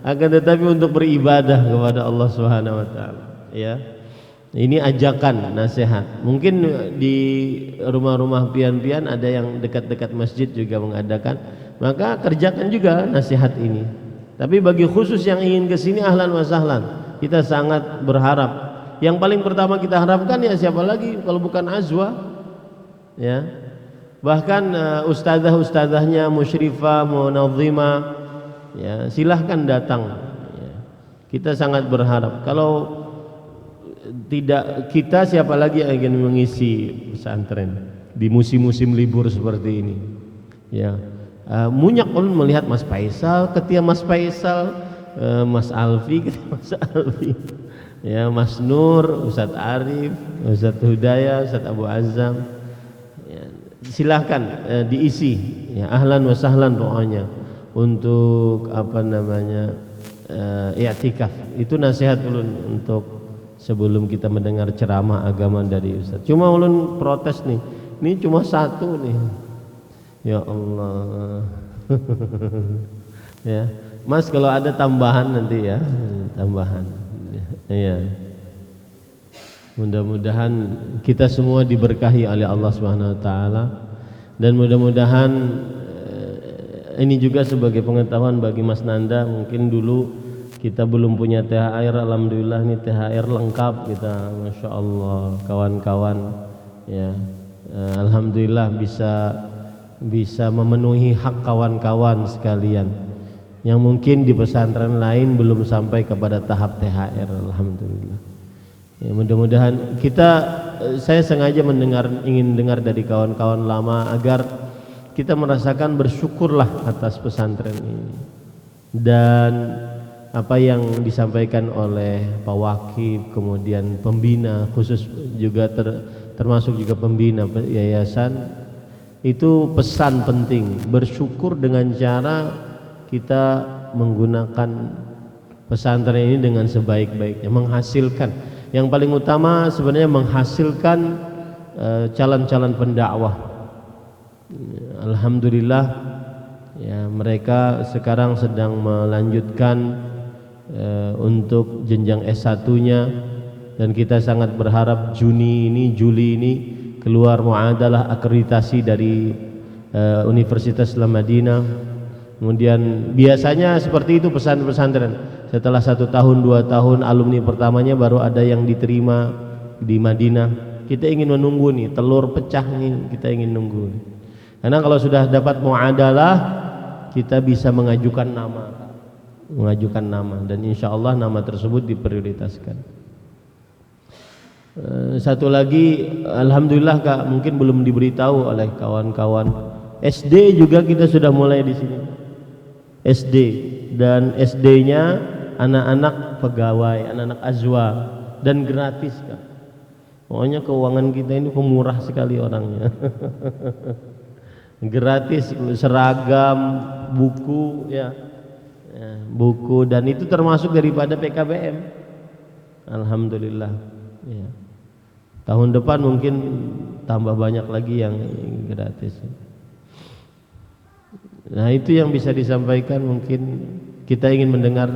akan tetapi untuk beribadah kepada Allah Subhanahu wa taala ya. Ini ajakan nasihat. Mungkin di rumah-rumah pian-pian ada yang dekat-dekat masjid juga mengadakan, maka kerjakan juga nasihat ini. Tapi bagi khusus yang ingin ke sini, ahlan wa sahlan, kita sangat berharap. Yang paling pertama kita harapkan ya siapa lagi kalau bukan Azwa ya. Bahkan ustazah-ustazahnya, musyrifah, munazimah ya, silahkan datang ya. Kita sangat berharap. Kalau tidak kita, siapa lagi yang ingin mengisi pesantren di musim-musim libur seperti ini ya. Munyak ulun melihat Mas Faisal, ketia Mas Faisal, Mas Alfi, ketia Mas Alfi ya, Mas Nur, Ustadz Arif, Ustadz Hudaya, Ustadz Abu Azam ya. silahkan diisi ya, ahlan wa sahlan doanya untuk i'tikaf. Itu nasihat ulun untuk sebelum kita mendengar ceramah agama dari Ustaz. Cuma ulun protes nih, ini cuma satu nih. Ya Allah. Ya, Mas kalau ada tambahan nanti ya, tambahan. Ya. Mudah-mudahan kita semua diberkahi oleh Allah Subhanahu wa taala, dan mudah-mudahan ini juga sebagai pengetahuan bagi Mas Nanda. Mungkin dulu kita belum punya THR, alhamdulillah ini THR lengkap kita, masya Allah, kawan-kawan ya, alhamdulillah bisa memenuhi hak kawan-kawan sekalian yang mungkin di pesantren lain belum sampai kepada tahap THR, alhamdulillah. Ya, mudah-mudahan saya sengaja ingin dengar dari kawan-kawan lama agar kita merasakan bersyukurlah atas pesantren ini, dan apa yang disampaikan oleh Pak Wakil, kemudian pembina khusus juga termasuk juga pembina yayasan, itu pesan penting, bersyukur dengan cara kita menggunakan pesantren ini dengan sebaik-baiknya, menghasilkan. Yang paling utama sebenarnya menghasilkan calon-calon pendakwah. Alhamdulillah ya, mereka sekarang sedang melanjutkan untuk jenjang S1-nya, dan kita sangat berharap Juli ini keluar muadalah akreditasi dari Universitas Islam Madinah. Kemudian biasanya seperti itu pesantren-pesantren, setelah 1 tahun 2 tahun alumni pertamanya baru ada yang diterima di Madinah. Kita ingin menunggu nih, telur pecah nih, kita ingin nunggu. Karena kalau sudah dapat muadalah, kita bisa mengajukan nama, dan insya Allah nama tersebut diprioritaskan. Satu lagi, alhamdulillah Kak, mungkin belum diberitahu oleh kawan-kawan, SD juga kita sudah mulai di sini. SD, dan SD-nya anak-anak pegawai, anak-anak azwa, dan gratis Kak. Pokoknya keuangan kita ini pemurah sekali orangnya. Gratis, seragam, buku ya, buku, dan itu termasuk daripada PKBM. Alhamdulillah ya. Tahun depan mungkin tambah banyak lagi yang gratis. Nah, itu yang bisa disampaikan. Mungkin kita ingin mendengar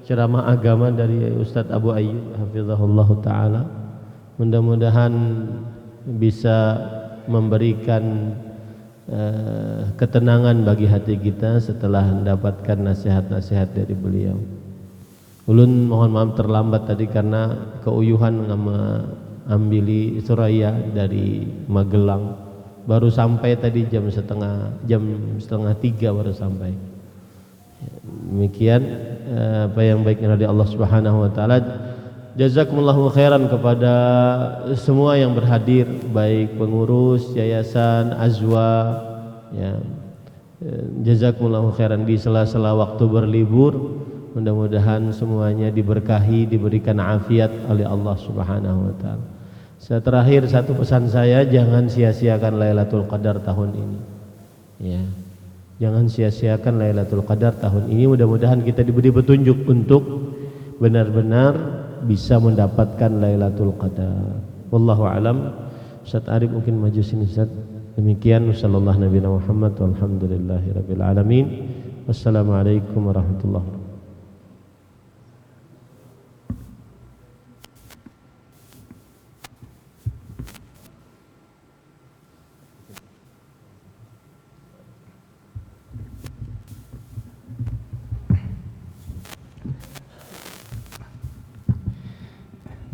ceramah agama dari Ustadz Abu Ayyub hafizahullah ta'ala. Mudah-mudahan bisa memberikan ketenangan bagi hati kita setelah mendapatkan nasihat-nasihat dari beliau. Ulun mohon maaf terlambat tadi karena keuyuhan ambili Suraya dari Magelang. Baru sampai tadi jam setengah 3 baru sampai. Demikian apa yang baiknya dari Allah Subhanahu wa taala. Jazakumullahu khairan kepada semua yang berhadir, baik pengurus yayasan, azwa ya. Jazakumullahu khairan di sela-sela waktu berlibur. Mudah-mudahan semuanya diberkahi, diberikan afiat oleh Allah Subhanahu wa taala. Terakhir satu pesan saya, jangan sia-siakan Lailatul Qadar tahun ini. Ya. Jangan sia-siakan Lailatul Qadar tahun ini. Mudah-mudahan kita diberi petunjuk untuk benar-benar bisa mendapatkan Lailatul Qadar. Wallahu alam. Ustaz Arif mungkin maju sini Ustaz. Demikian sallallahu nabi Muhammad walhamdulillahirabbil alamin. Wassalamualaikum warahmatullahi wabarakatuh.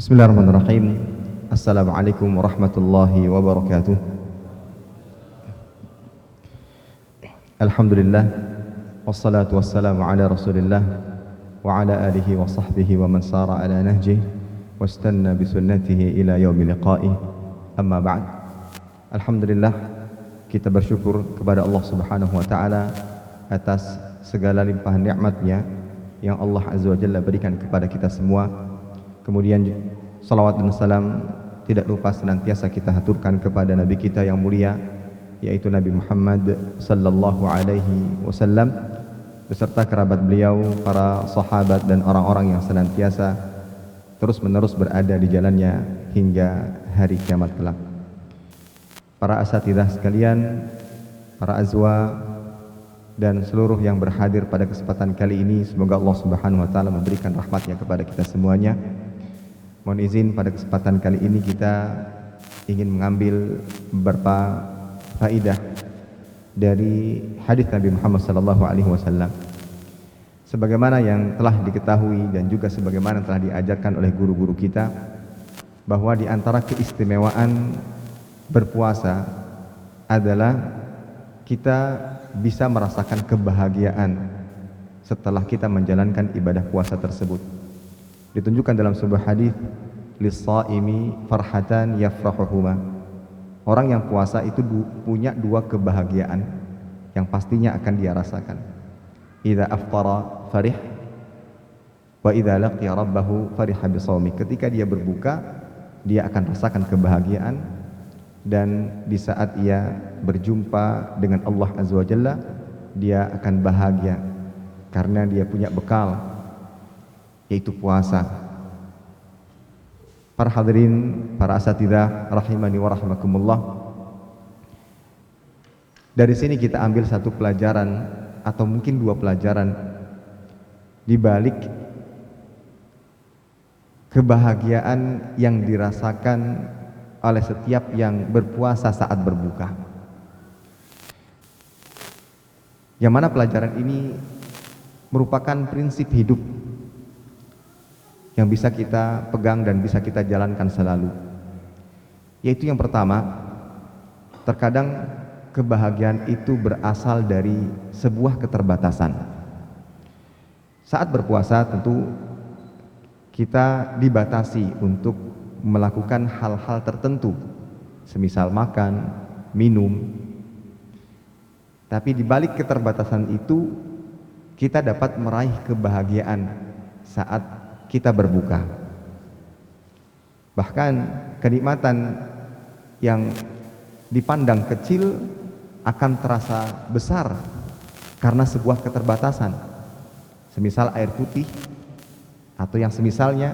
Bismillahirrahmanirrahim. Assalamualaikum warahmatullahi wabarakatuh. Alhamdulillah, wassalatu wassalamu ala rasulillah wa ala alihi wa sahbihi wa man sara ala nahjih wastanna bisunnatihi ila yaumi liqa'ih. Amma ba'd. Alhamdulillah, kita bersyukur kepada Allah Subhanahu wa taala atas segala limpahan nikmat-Nya yang Allah Azza wa Jalla berikan kepada kita semua. Kemudian salawat dan salam tidak lupa senantiasa kita haturkan kepada Nabi kita yang mulia yaitu Nabi Muhammad sallallahu alaihi wasallam beserta kerabat beliau, para sahabat dan orang-orang yang senantiasa terus-menerus berada di jalannya hingga hari kiamat kelak. Para asatidzah sekalian, para azwa dan seluruh yang berhadir pada kesempatan kali ini, semoga Allah Subhanahu wa taala memberikan rahmatnya kepada kita semuanya. Mohon izin pada kesempatan kali ini kita ingin mengambil beberapa faidah dari hadis Nabi Muhammad sallallahu alaihi wasallam. Sebagaimana yang telah diketahui dan juga sebagaimana telah diajarkan oleh guru-guru kita, bahwa di antara keistimewaan berpuasa adalah kita bisa merasakan kebahagiaan setelah kita menjalankan ibadah puasa tersebut. Ditunjukkan dalam sebuah hadis, lis-shaimi farhatan yafrahuhuma. Orang yang puasa itu punya dua kebahagiaan yang pastinya akan dia rasakan. Idza aftara farih wa idza laqiya rabbahu fariha bisawmi. Ketika dia berbuka, dia akan rasakan kebahagiaan, dan di saat ia berjumpa dengan Allah Azza wa Jalla, dia akan bahagia karena dia punya bekal, yaitu puasa. Para hadirin, para asatidzah rahimani wa rahimakumullah, dari sini kita ambil satu pelajaran atau mungkin dua pelajaran di balik kebahagiaan yang dirasakan oleh setiap yang berpuasa saat berbuka. Yang mana pelajaran ini merupakan prinsip hidup yang bisa kita pegang dan bisa kita jalankan selalu. Yaitu yang pertama, terkadang kebahagiaan itu berasal dari sebuah keterbatasan. Saat berpuasa tentu kita dibatasi untuk melakukan hal-hal tertentu, semisal makan, minum. Tapi di balik keterbatasan itu, kita dapat meraih kebahagiaan saat kita berbuka. Bahkan kenikmatan yang dipandang kecil akan terasa besar karena sebuah keterbatasan. Semisal air putih atau yang semisalnya,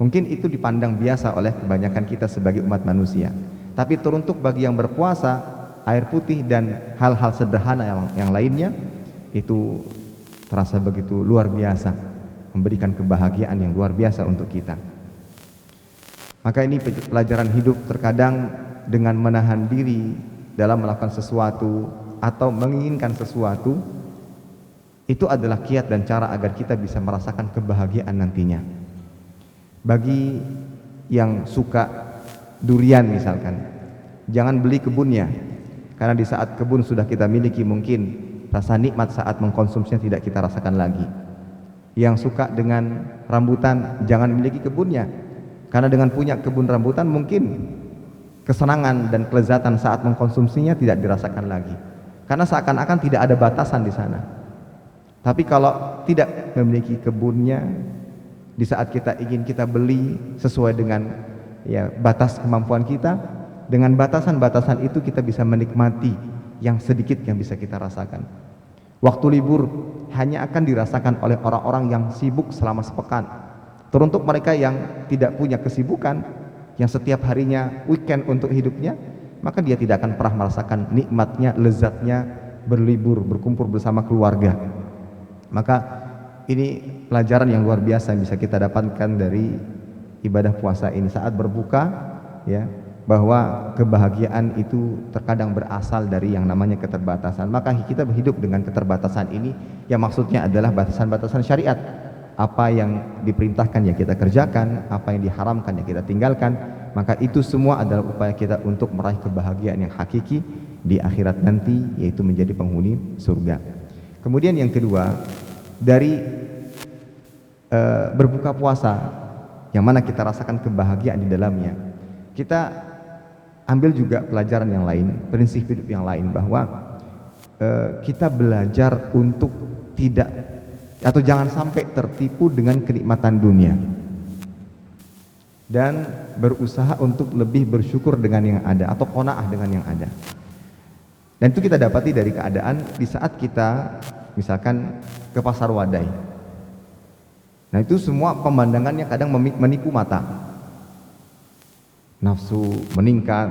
mungkin itu dipandang biasa oleh kebanyakan kita sebagai umat manusia. Tapi teruntuk bagi yang berpuasa, air putih dan hal-hal sederhana yang lainnya itu terasa begitu luar biasa, memberikan kebahagiaan yang luar biasa untuk kita. Maka ini pelajaran hidup. Terkadang dengan menahan diri dalam melakukan sesuatu atau menginginkan sesuatu, itu adalah kiat dan cara agar kita bisa merasakan kebahagiaan nantinya. Bagi yang suka durian misalkan, jangan beli kebunnya, karena di saat kebun sudah kita miliki, mungkin rasa nikmat saat mengkonsumsinya tidak kita rasakan lagi. Yang suka dengan rambutan, jangan miliki kebunnya, karena dengan punya kebun rambutan mungkin kesenangan dan kelezatan saat mengkonsumsinya tidak dirasakan lagi, karena seakan-akan tidak ada batasan di sana. Tapi kalau tidak memiliki kebunnya, di saat kita ingin kita beli sesuai dengan batas kemampuan kita, dengan batasan-batasan itu kita bisa menikmati yang sedikit yang bisa kita rasakan. Waktu libur hanya akan dirasakan oleh orang-orang yang sibuk selama sepekan. Teruntuk mereka yang tidak punya kesibukan, yang setiap harinya weekend untuk hidupnya, maka dia tidak akan pernah merasakan nikmatnya, lezatnya berlibur, berkumpul bersama keluarga. Maka ini pelajaran yang luar biasa yang bisa kita dapatkan dari ibadah puasa ini saat berbuka, ya, bahwa kebahagiaan itu terkadang berasal dari yang namanya keterbatasan. Maka kita hidup dengan keterbatasan ini, yang maksudnya adalah batasan-batasan syariat. Apa yang diperintahkan ya kita kerjakan, apa yang diharamkan ya kita tinggalkan. Maka itu semua adalah upaya kita untuk meraih kebahagiaan yang hakiki di akhirat nanti, yaitu menjadi penghuni surga. Kemudian yang kedua, dari berbuka puasa yang mana kita rasakan kebahagiaan di dalamnya, kita ambil juga pelajaran yang lain, prinsip hidup yang lain, bahwa kita belajar untuk tidak atau jangan sampai tertipu dengan kenikmatan dunia, dan berusaha untuk lebih bersyukur dengan yang ada atau qanaah dengan yang ada. Dan itu kita dapati dari keadaan di saat kita misalkan ke pasar Wadai. Nah itu semua pemandangannya kadang menipu mata. Nafsu meningkat,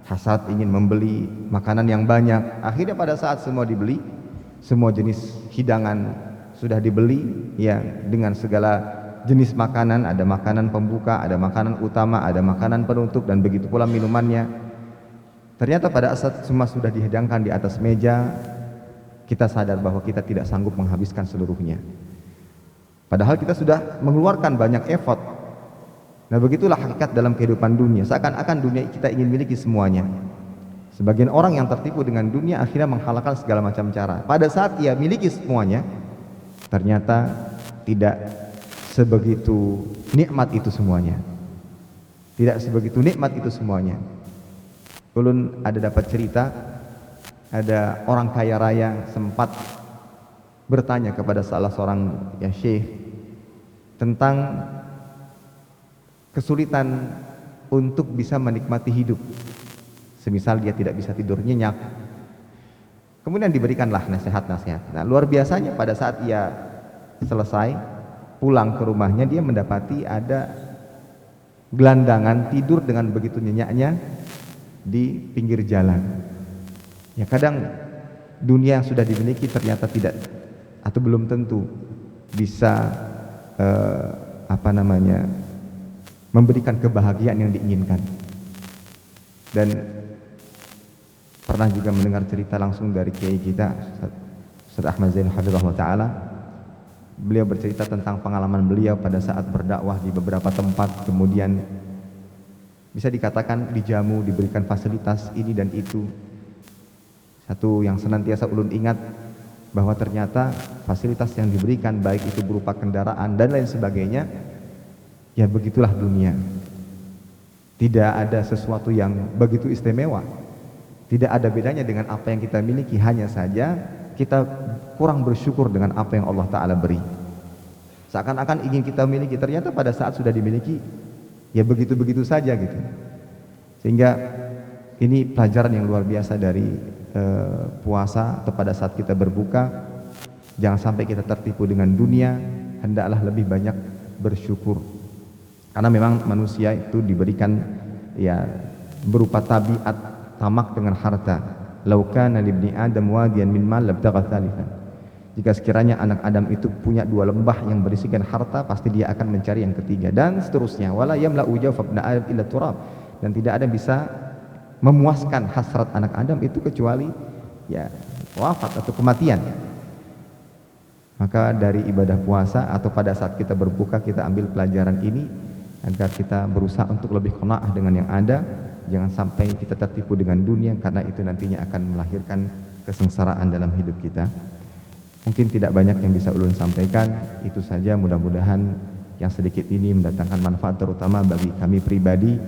hasad ingin membeli makanan yang banyak. Akhirnya pada saat semua dibeli, semua jenis hidangan sudah dibeli, ya dengan segala jenis makanan, ada makanan pembuka, ada makanan utama, ada makanan penutup, dan begitu pula minumannya. Ternyata pada saat semua sudah dihidangkan di atas meja, kita sadar bahwa kita tidak sanggup menghabiskan seluruhnya. Padahal kita sudah mengeluarkan banyak effort. Nah begitulah hakikat dalam kehidupan dunia. Seakan-akan dunia kita ingin miliki semuanya. Sebagian orang yang tertipu dengan dunia akhirnya menghalalkan segala macam cara. Pada saat ia miliki semuanya, ternyata tidak sebegitu nikmat itu semuanya. Tidak sebegitu nikmat itu semuanya. Ulun ada dapat cerita, ada orang kaya raya sempat bertanya kepada salah seorang ya syekh tentang kesulitan untuk bisa menikmati hidup. Semisal dia tidak bisa tidur nyenyak. Kemudian diberikanlah nasihat-nasihat. Nah, luar biasanya pada saat ia selesai pulang ke rumahnya, dia mendapati ada gelandangan tidur dengan begitu nyenyaknya di pinggir jalan. Ya kadang dunia yang sudah dimiliki ternyata tidak atau belum tentu bisa memberikan kebahagiaan yang diinginkan. Dan pernah juga mendengar cerita langsung dari kiai kita Ustaz Ahmad Zainul Hafizahullah Ta'ala. Beliau bercerita tentang pengalaman beliau pada saat berdakwah di beberapa tempat, kemudian bisa dikatakan dijamu, diberikan fasilitas ini dan itu. Satu yang senantiasa ulun ingat, bahwa ternyata fasilitas yang diberikan baik itu berupa kendaraan dan lain sebagainya, ya begitulah dunia. Tidak ada sesuatu yang begitu istimewa, tidak ada bedanya dengan apa yang kita miliki, hanya saja kita kurang bersyukur dengan apa yang Allah Ta'ala beri. Seakan-akan ingin kita miliki, ternyata pada saat sudah dimiliki ya begitu-begitu saja gitu. Sehingga ini pelajaran yang luar biasa dari puasa atau pada saat kita berbuka. Jangan sampai kita tertipu dengan dunia, hendaklah lebih banyak bersyukur. Karena memang manusia itu diberikan ya berupa tabiat tamak dengan harta. Lau kana libni adam wadiyan min mal labtagha thalithan. Jika sekiranya anak Adam itu punya dua lembah yang berisikan harta, pasti dia akan mencari yang ketiga, dan seterusnya. Wala yamla'u jawfa ibn adam illa turab. Dan tidak ada yang bisa memuaskan hasrat anak Adam itu kecuali ya wafat atau kematian. Maka dari ibadah puasa atau pada saat kita berbuka, kita ambil pelajaran ini agar kita berusaha untuk lebih qanaah dengan yang ada. Jangan sampai kita tertipu dengan dunia, karena itu nantinya akan melahirkan kesengsaraan dalam hidup kita. Mungkin tidak banyak yang bisa ulun sampaikan, itu saja. Mudah-mudahan yang sedikit ini mendatangkan manfaat terutama bagi kami pribadi.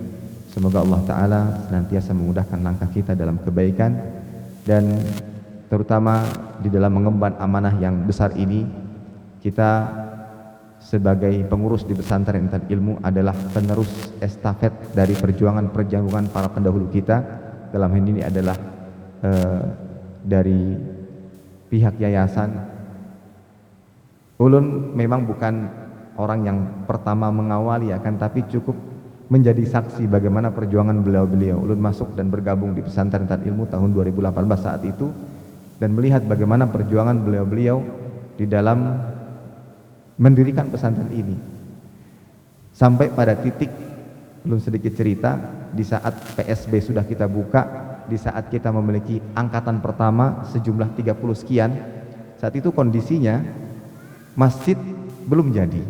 Semoga Allah Ta'ala senantiasa memudahkan langkah kita dalam kebaikan, dan terutama di dalam mengemban amanah yang besar ini. Kita sebagai pengurus di pesantren Intan Ilmu adalah penerus estafet dari perjuangan para pendahulu kita. Dalam hal ini adalah dari pihak yayasan. Ulun memang bukan orang yang pertama mengawali, akan tapi cukup menjadi saksi bagaimana perjuangan beliau-beliau. Ulun masuk dan bergabung di pesantren Intan Ilmu tahun 2018 saat itu, dan melihat bagaimana perjuangan beliau-beliau di dalam mendirikan pesantren ini. Sampai pada titik, ulun sedikit cerita, di saat PSB sudah kita buka, di saat kita memiliki angkatan pertama sejumlah 30 sekian, saat itu kondisinya masjid belum jadi,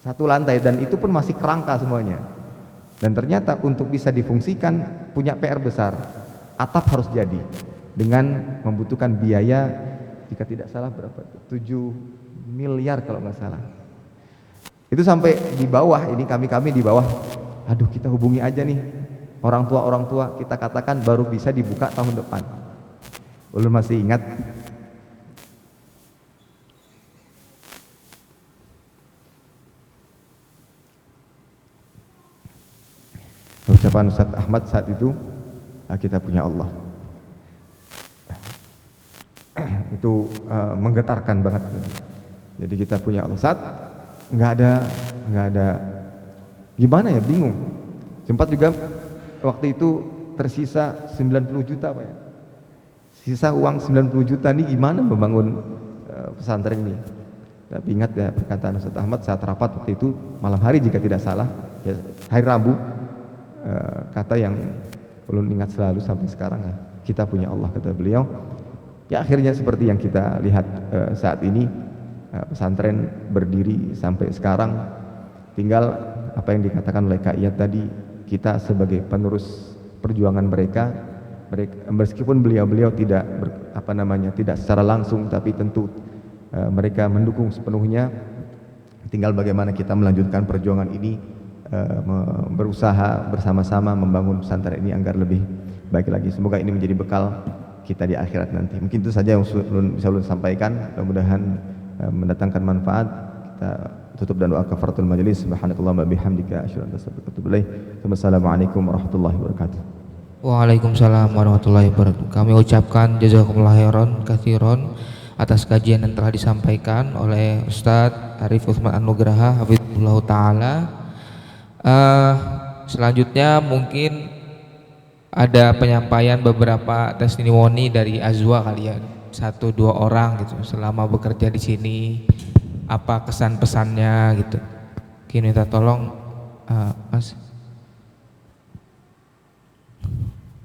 satu lantai, dan itu pun masih kerangka semuanya. Dan ternyata untuk bisa difungsikan punya PR besar. Atap harus jadi dengan membutuhkan biaya, jika tidak salah berapa, 7 miliar kalau nggak salah. Itu sampai di bawah, ini kami di bawah, aduh kita hubungi aja nih orang tua, kita katakan baru bisa dibuka tahun depan. Ulun masih ingat ucapan Ustaz Ahmad saat itu, kita punya Allah. Itu menggetarkan banget. Jadi kita punya Allah. Saat nggak ada gimana ya, bingung. Sempat juga waktu itu tersisa 90 juta Pak ya. Sisa uang 90 juta ini gimana membangun pesantren ini. Tapi ingat ya perkataan Ustaz Ahmad saat rapat waktu itu malam hari jika tidak salah, ya, hari Rabu, kata yang ulun ingat selalu sampai sekarang ya, kita punya Allah, kata beliau. Ya akhirnya seperti yang kita lihat saat ini, pesantren berdiri sampai sekarang. Tinggal apa yang dikatakan oleh Kak Iyad tadi, kita sebagai penerus perjuangan mereka meskipun beliau tidak tidak secara langsung, tapi tentu mereka mendukung sepenuhnya. Tinggal bagaimana kita melanjutkan perjuangan ini, berusaha bersama-sama membangun pesantren ini agar lebih baik lagi. Semoga ini menjadi bekal kita di akhirat nanti. Mungkin itu saja yang bisa ulun sampaikan. Mudah-mudahan mendatangkan manfaat. Kita tutup dan doa kafaratul majelis. Subhanakallahumma bihamdika asyhadu an la ilaha illa anta astaghfiruka wa atubu ilaik. Wassalamualaikum warahmatullahi wabarakatuh. Waalaikumsalam warahmatullahi wabarakatuh. Kami ucapkan jazakumullah khairan katsiran atas kajian yang telah disampaikan oleh Ustadz Arif Utsman An-Nugraha hafizahullah taala. Selanjutnya mungkin ada penyampaian beberapa testimoni dari Azwa kali ya, 1-2 orang gitu selama bekerja di sini, apa kesan pesannya gitu. Mungkin minta tolong Mas.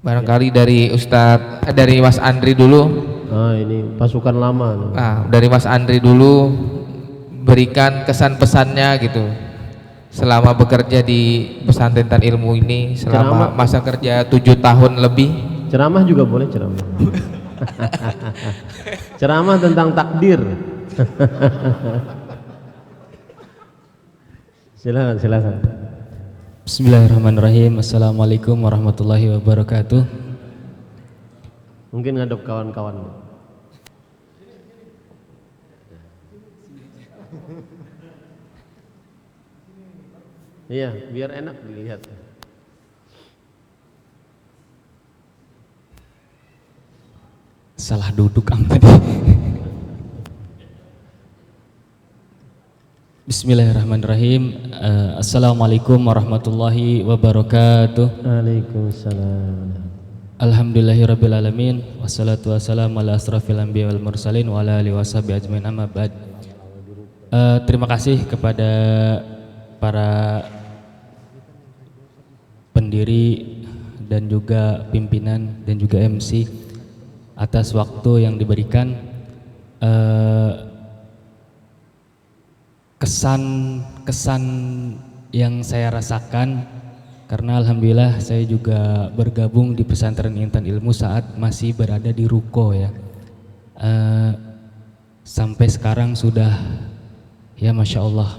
Barangkali dari dari Mas Andri dulu. Ini pasukan lama. Dari Mas Andri dulu, berikan kesan pesannya gitu selama bekerja di pesantren ilmu ini selama masa kerja 7 tahun lebih. Ceramah juga boleh, ceramah. Ceramah tentang takdir. Silakan. Bismillahirrahmanirrahim. Assalamualaikum warahmatullahi wabarakatuh. Mungkin ngadep kawan-kawan. Iya, biar enak dilihat. Salah duduk tadi. Bismillahirrahmanirrahim. Assalamualaikum warahmatullahi wabarakatuh. Waalaikumsalam. Alhamdulillahirabbil alamin wassalatu wassalamu ala asrofil anbiya wal mursalin wa ala alihi washabihi ajmain amma ba'd. Terima kasih kepada para pendiri dan juga pimpinan dan juga MC atas waktu yang diberikan. Kesan yang saya rasakan, karena alhamdulillah saya juga bergabung di pesantren Intan Ilmu saat masih berada di ruko ya. Sampai sekarang sudah ya masya Allah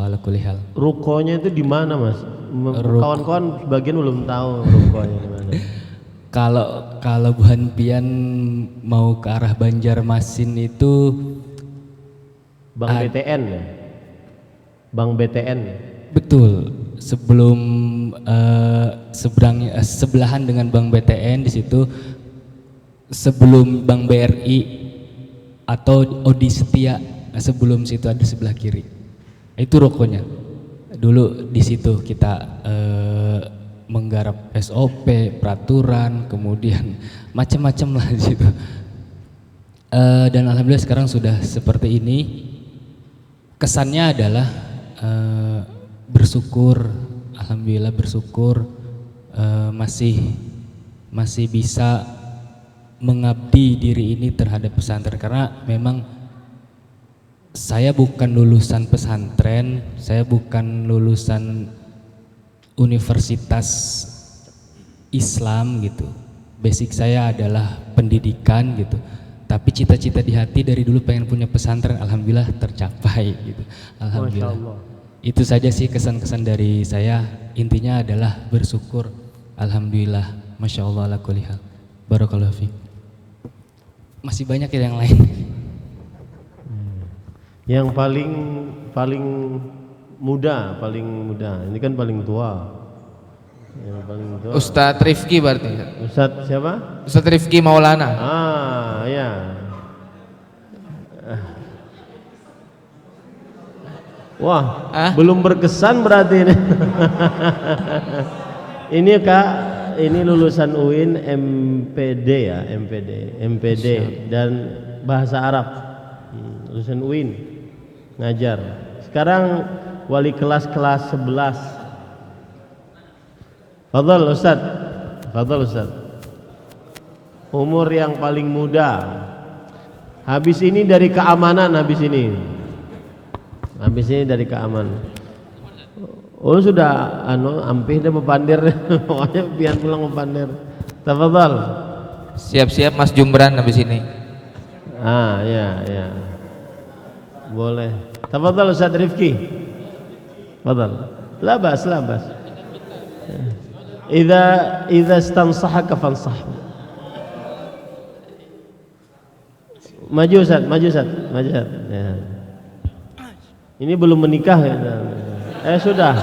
ala kulli hal. Rukonya itu di mana Mas? Kawan-kawan sebagian belum tahu rukonya di mana. Kalau Bu Hanpian mau ke arah Banjarmasin itu Bang BTN ya? Bang BTN. Betul, sebelum sebelahan dengan Bank BTN di situ, sebelum Bank BRI atau Odi Setia, sebelum situ ada sebelah kiri. Itu rukonya. Dulu di situ kita menggarap SOP, peraturan, kemudian macam-macam lah di situ. Dan alhamdulillah sekarang sudah seperti ini. Kesannya adalah bersyukur, alhamdulillah bersyukur masih bisa mengabdi diri ini terhadap pesantren, karena memang saya bukan lulusan pesantren, saya bukan lulusan universitas Islam gitu. Basic saya adalah pendidikan gitu. Tapi cita-cita di hati dari dulu pengen punya pesantren, alhamdulillah tercapai gitu. Alhamdulillah. Itu saja sih kesan-kesan dari saya. Intinya adalah bersyukur. Alhamdulillah. Masya Allah ala kulli hal. Barakallahu fiik. Masih banyak yang lain. Yang paling muda. Ini kan paling tua. Yang paling tua. Ustadz Rifki berarti. Ustadz siapa? Ustadz Rifki Maulana. Ya. Wah, belum berkesan berarti ini. Ini Kak, ini lulusan UIN MPD ya, MPD dan bahasa Arab. Lulusan UIN ngajar. Sekarang wali kelas 11. Fadhal Ustaz. Umur yang paling muda. Habis ini dari keamanan dari keamanan. Oh sudah ampih deh mepandir. Pokoknya biar pulang mepandir. Tafadhal. Siap-siap Mas Jumran habis ini. Ya. Boleh. Tafadhal Ustaz Rifki. Tafadhal. Labas. Idza istansahaka fansah. Maju Ustaz. Ya. Ini belum menikah ya. Sudah.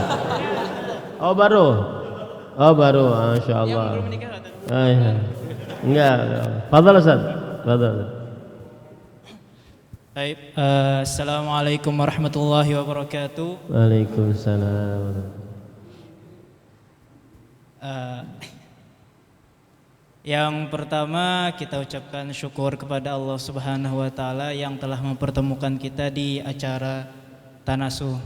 Oh baru. Masya Allah. Ya. Enggak. Fadhal Ustaz. Fadhal. Baik. Assalamualaikum warahmatullahi wabarakatuh. Waalaikumsalam. Yang pertama kita ucapkan syukur kepada Allah Subhanahu wa taala yang telah mempertemukan kita di acara Tanasuh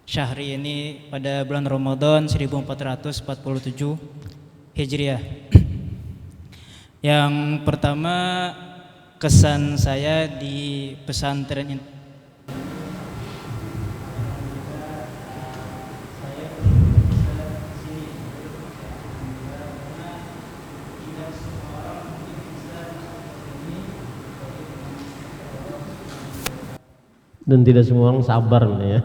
Syahri ini pada bulan Ramadan 1447 Hijriah. Yang pertama, kesan saya di pesantren ini dan tidak semua orang sabar ya.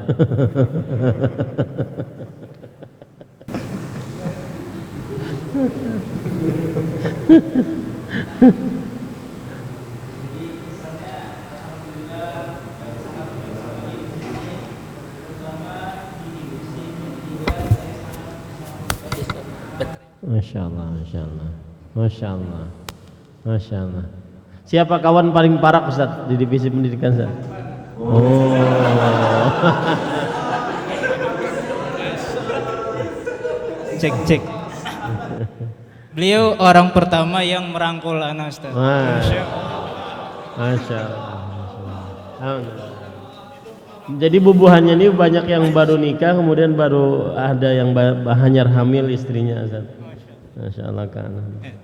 Masya Allah. Siapa kawan paling parah Ustaz di divisi pendidikan Ustaz? Oh. Cek. Beliau orang pertama yang merangkul anak Ustaz. Masya Allah. Jadi bubuhannya ini banyak yang baru nikah, kemudian baru ada yang hanyar hamil istrinya Ustaz. Masya Allah kan.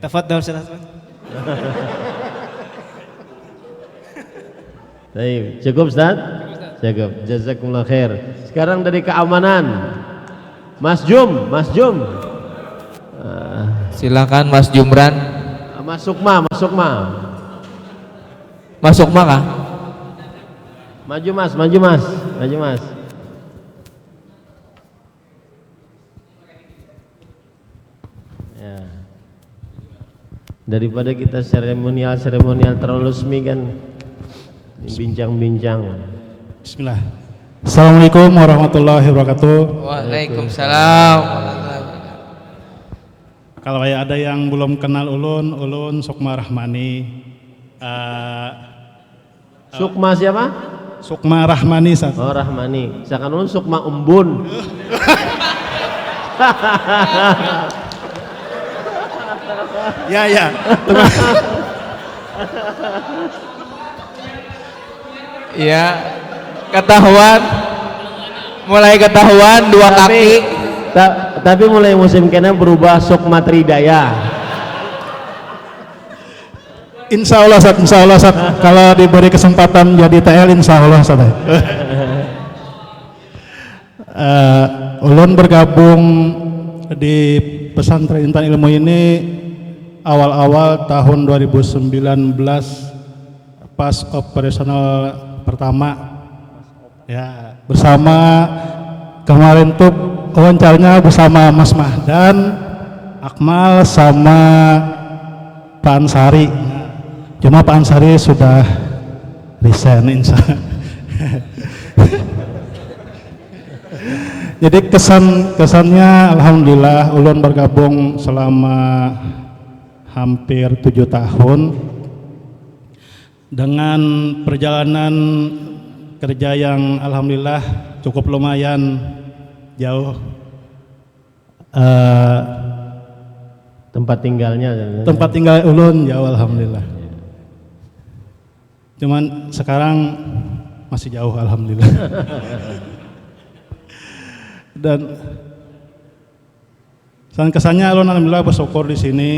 Tafadhol Ustaz. Baik, cukup Ustaz? Cukup. Jazakumullah khair. Sekarang dari keamanan. Mas Jum. Silakan Mas Jumran. Mas Sukma. Mas Sukma kah? Maju Mas. Ya. Daripada kita seremonial terlalu resmi kan. Bincang-bincang. Bismillah. Assalamualaikum warahmatullahi wabarakatuh. Waalaikumsalam. Kalau ada yang belum kenal Ulun Sukma Rahmani. Sukma siapa? Sukma Rahmani. Oh Rahmani. Misalkan Ulun Sukma Umbun. Ya. Ya, mulai ketahuan dua kaki. Tapi mulai musim kena berubah Sukma Tridaya. Insya Allah Ustaz. Kalau diberi kesempatan jadi TL insya Allah Ustaz. Ulun bergabung di pesantren Intan Ilmu ini awal-awal tahun 2019 pas operasional pertama ya, bersama kemarin tuh wawancaranya bersama Mas Mahdan, Akmal sama Pak Ansari. Cuma Pak Ansari sudah resign insya. Jadi kesannya alhamdulillah ulun bergabung selama hampir 7 tahun dengan perjalanan kerja yang alhamdulillah cukup lumayan jauh. Tempat tinggalnya Ulun jauh alhamdulillah. Cuman sekarang masih jauh alhamdulillah. Dan kesannya ulun alhamdulillah bersyukur di sini.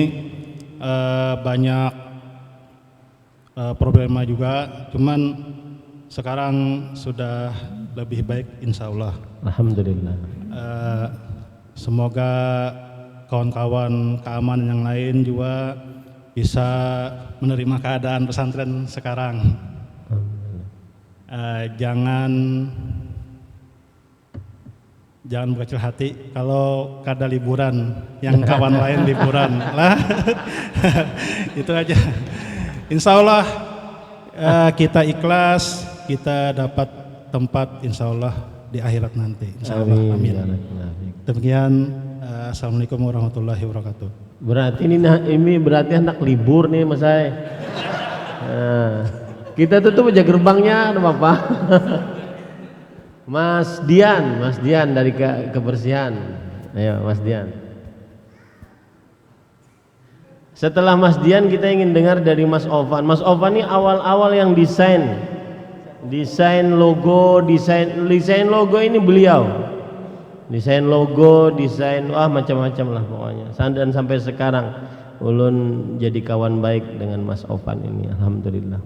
Banyak problema juga, cuman sekarang sudah lebih baik insya Allah. Alhamdulillah. Semoga kawan-kawan keamanan yang lain juga bisa menerima keadaan pesantren sekarang. Jangan berkecil hati kalau kada liburan, yang kawan lain liburan lah. Itu aja. Insya Allah kita ikhlas, kita dapat tempat insya Allah di akhirat nanti. Insya Allah. Amin. Demikian. Assalamualaikum warahmatullahi wabarakatuh. Berarti ini berarti anak libur nih Mas Ay. Kita tutup aja gerbangnya, ada Bapak. Mas Dian dari kebersihan. Ayo Mas Dian. Setelah Mas Dian kita ingin dengar dari Mas Ovan. Mas Ovan ini awal-awal yang desain logo, desain logo ini beliau. Desain logo, macam-macam lah pokoknya. Dan sampai sekarang ulun jadi kawan baik dengan Mas Ovan ini, alhamdulillah.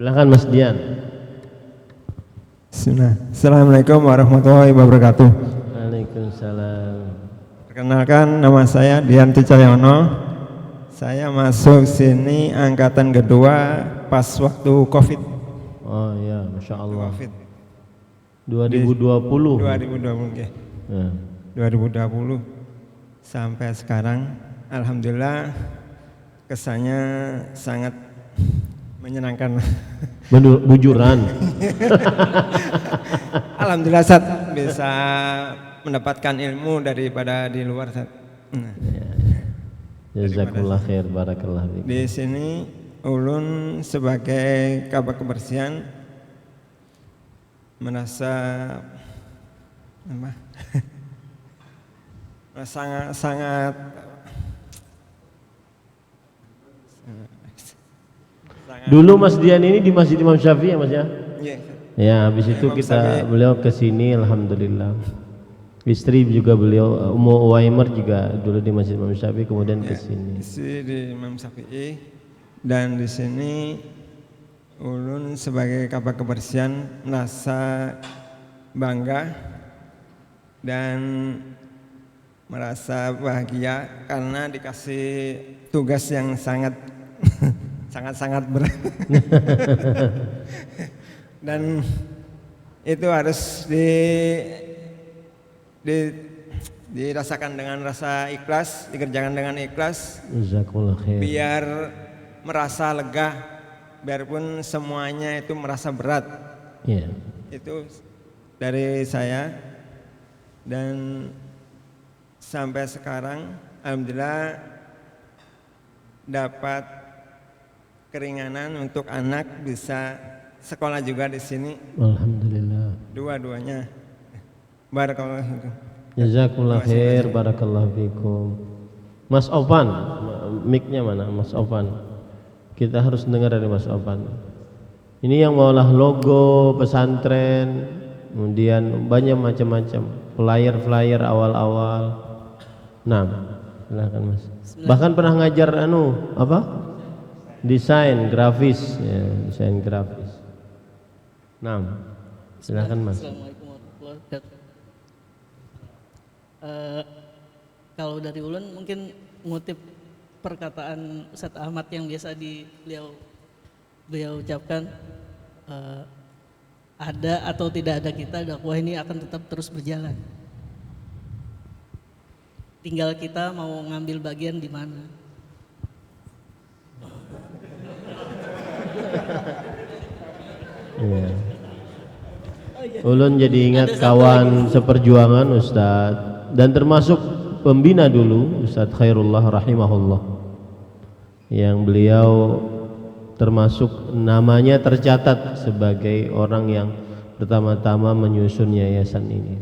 Silakan Mas Dian. Assalamualaikum warahmatullahi wabarakatuh. Waalaikumsalam. Perkenalkan, nama saya Dian Cahyono. Saya masuk sini angkatan kedua pas waktu COVID. Oh ya, Masya Allah. COVID 2020. 2020 okay. 2020 sampai sekarang, alhamdulillah kesannya sangat menyenangkan. Bujuran. Alhamdulillah Sat, bisa mendapatkan ilmu daripada di luar Sat. Jazakumullah khair, barakallah fiik. Di sini ulun sebagai kabak kebersihan merasa sangat Dulu Mas Dian ini di Masjid Imam Syafi'i ya Mas ya? Iya. Ya, habis itu beliau ke sini alhamdulillah. Istri juga beliau Ummu Uwaimer juga dulu di Masjid Imam Syafi'i kemudian ke sini. Di Imam Syafi'i, dan di sini ulun sebagai kabak kebersihan merasa bangga dan merasa bahagia karena dikasih tugas yang sangat berat. Dan itu harus dirasakan dengan rasa ikhlas, dikerjakan dengan ikhlas. Biar merasa lega, biarpun semuanya itu merasa berat. Itu dari saya. Dan sampai sekarang alhamdulillah dapat keringanan untuk anak bisa sekolah juga di sini. Alhamdulillah. Dua-duanya. Barakallahu fikum. Jazakumullah khair, barakallahu fikum. Mas Ovan, mic-nya mana Mas Ovan? Kita harus dengar dari Mas Ovan. Ini yang mengolah logo pesantren, kemudian banyak macam-macam flyer awal-awal. Nah, silakan Mas. Bahkan pernah ngajar desain grafis, ya, desain grafis. Nah, silakan Mas. Assalamualaikum warahmatullahi wabarakatuh. Kalau dari ulun mungkin ngutip perkataan Ustadz Ahmad yang biasa beliau ucapkan, ada atau tidak ada kita, dakwah ini akan tetap terus berjalan. Tinggal kita mau ngambil bagian di mana. Ulun jadi ingat kawan seperjuangan Ustadz, dan termasuk pembina dulu Ustadz Khairullah rahimahullah, yang beliau termasuk namanya tercatat sebagai orang yang pertama-tama menyusun yayasan ini,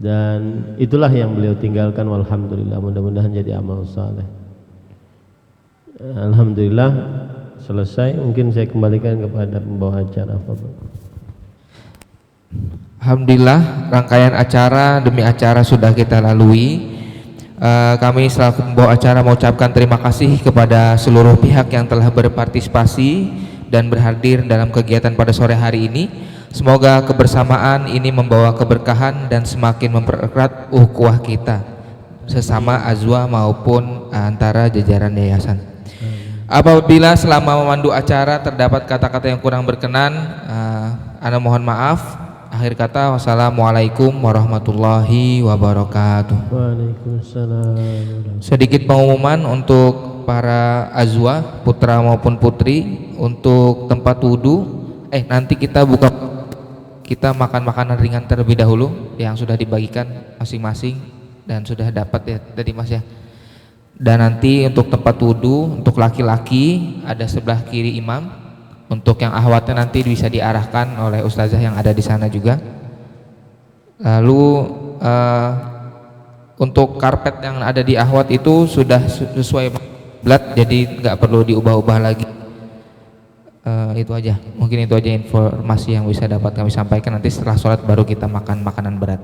dan itulah yang beliau tinggalkan. Walhamdulillah, mudah-mudahan jadi amal saleh. Alhamdulillah selesai. Mungkin saya kembalikan kepada pembawa acara. Alhamdulillah, rangkaian acara demi acara sudah kita lalui. Kami selaku pembawa acara mengucapkan terima kasih kepada seluruh pihak yang telah berpartisipasi dan berhadir dalam kegiatan pada sore hari ini. Semoga kebersamaan ini membawa keberkahan dan semakin mempererat ukhuwah kita sesama azwa maupun antara jajaran yayasan. Apabila selama memandu acara terdapat kata-kata yang kurang berkenan, ana mohon maaf. Akhir kata, wassalamualaikum warahmatullahi wabarakatuh. Waalaikumsalam. Sedikit pengumuman untuk para azwa, putra maupun putri, untuk tempat wudhu. Nanti kita makan makanan ringan terlebih dahulu yang sudah dibagikan masing-masing dan sudah dapat ya tadi Mas ya. Dan nanti untuk tempat wudhu untuk laki-laki ada sebelah kiri imam. Untuk yang ahwatnya nanti bisa diarahkan oleh ustazah yang ada di sana juga. Lalu untuk karpet yang ada di ahwat itu sudah sesuai blat, jadi nggak perlu diubah-ubah lagi. Itu aja, mungkin itu aja informasi yang bisa dapat kami sampaikan. Nanti setelah sholat baru kita makan makanan berat.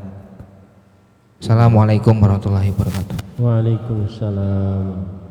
Assalamualaikum warahmatullahi wabarakatuh. Waalaikumsalam.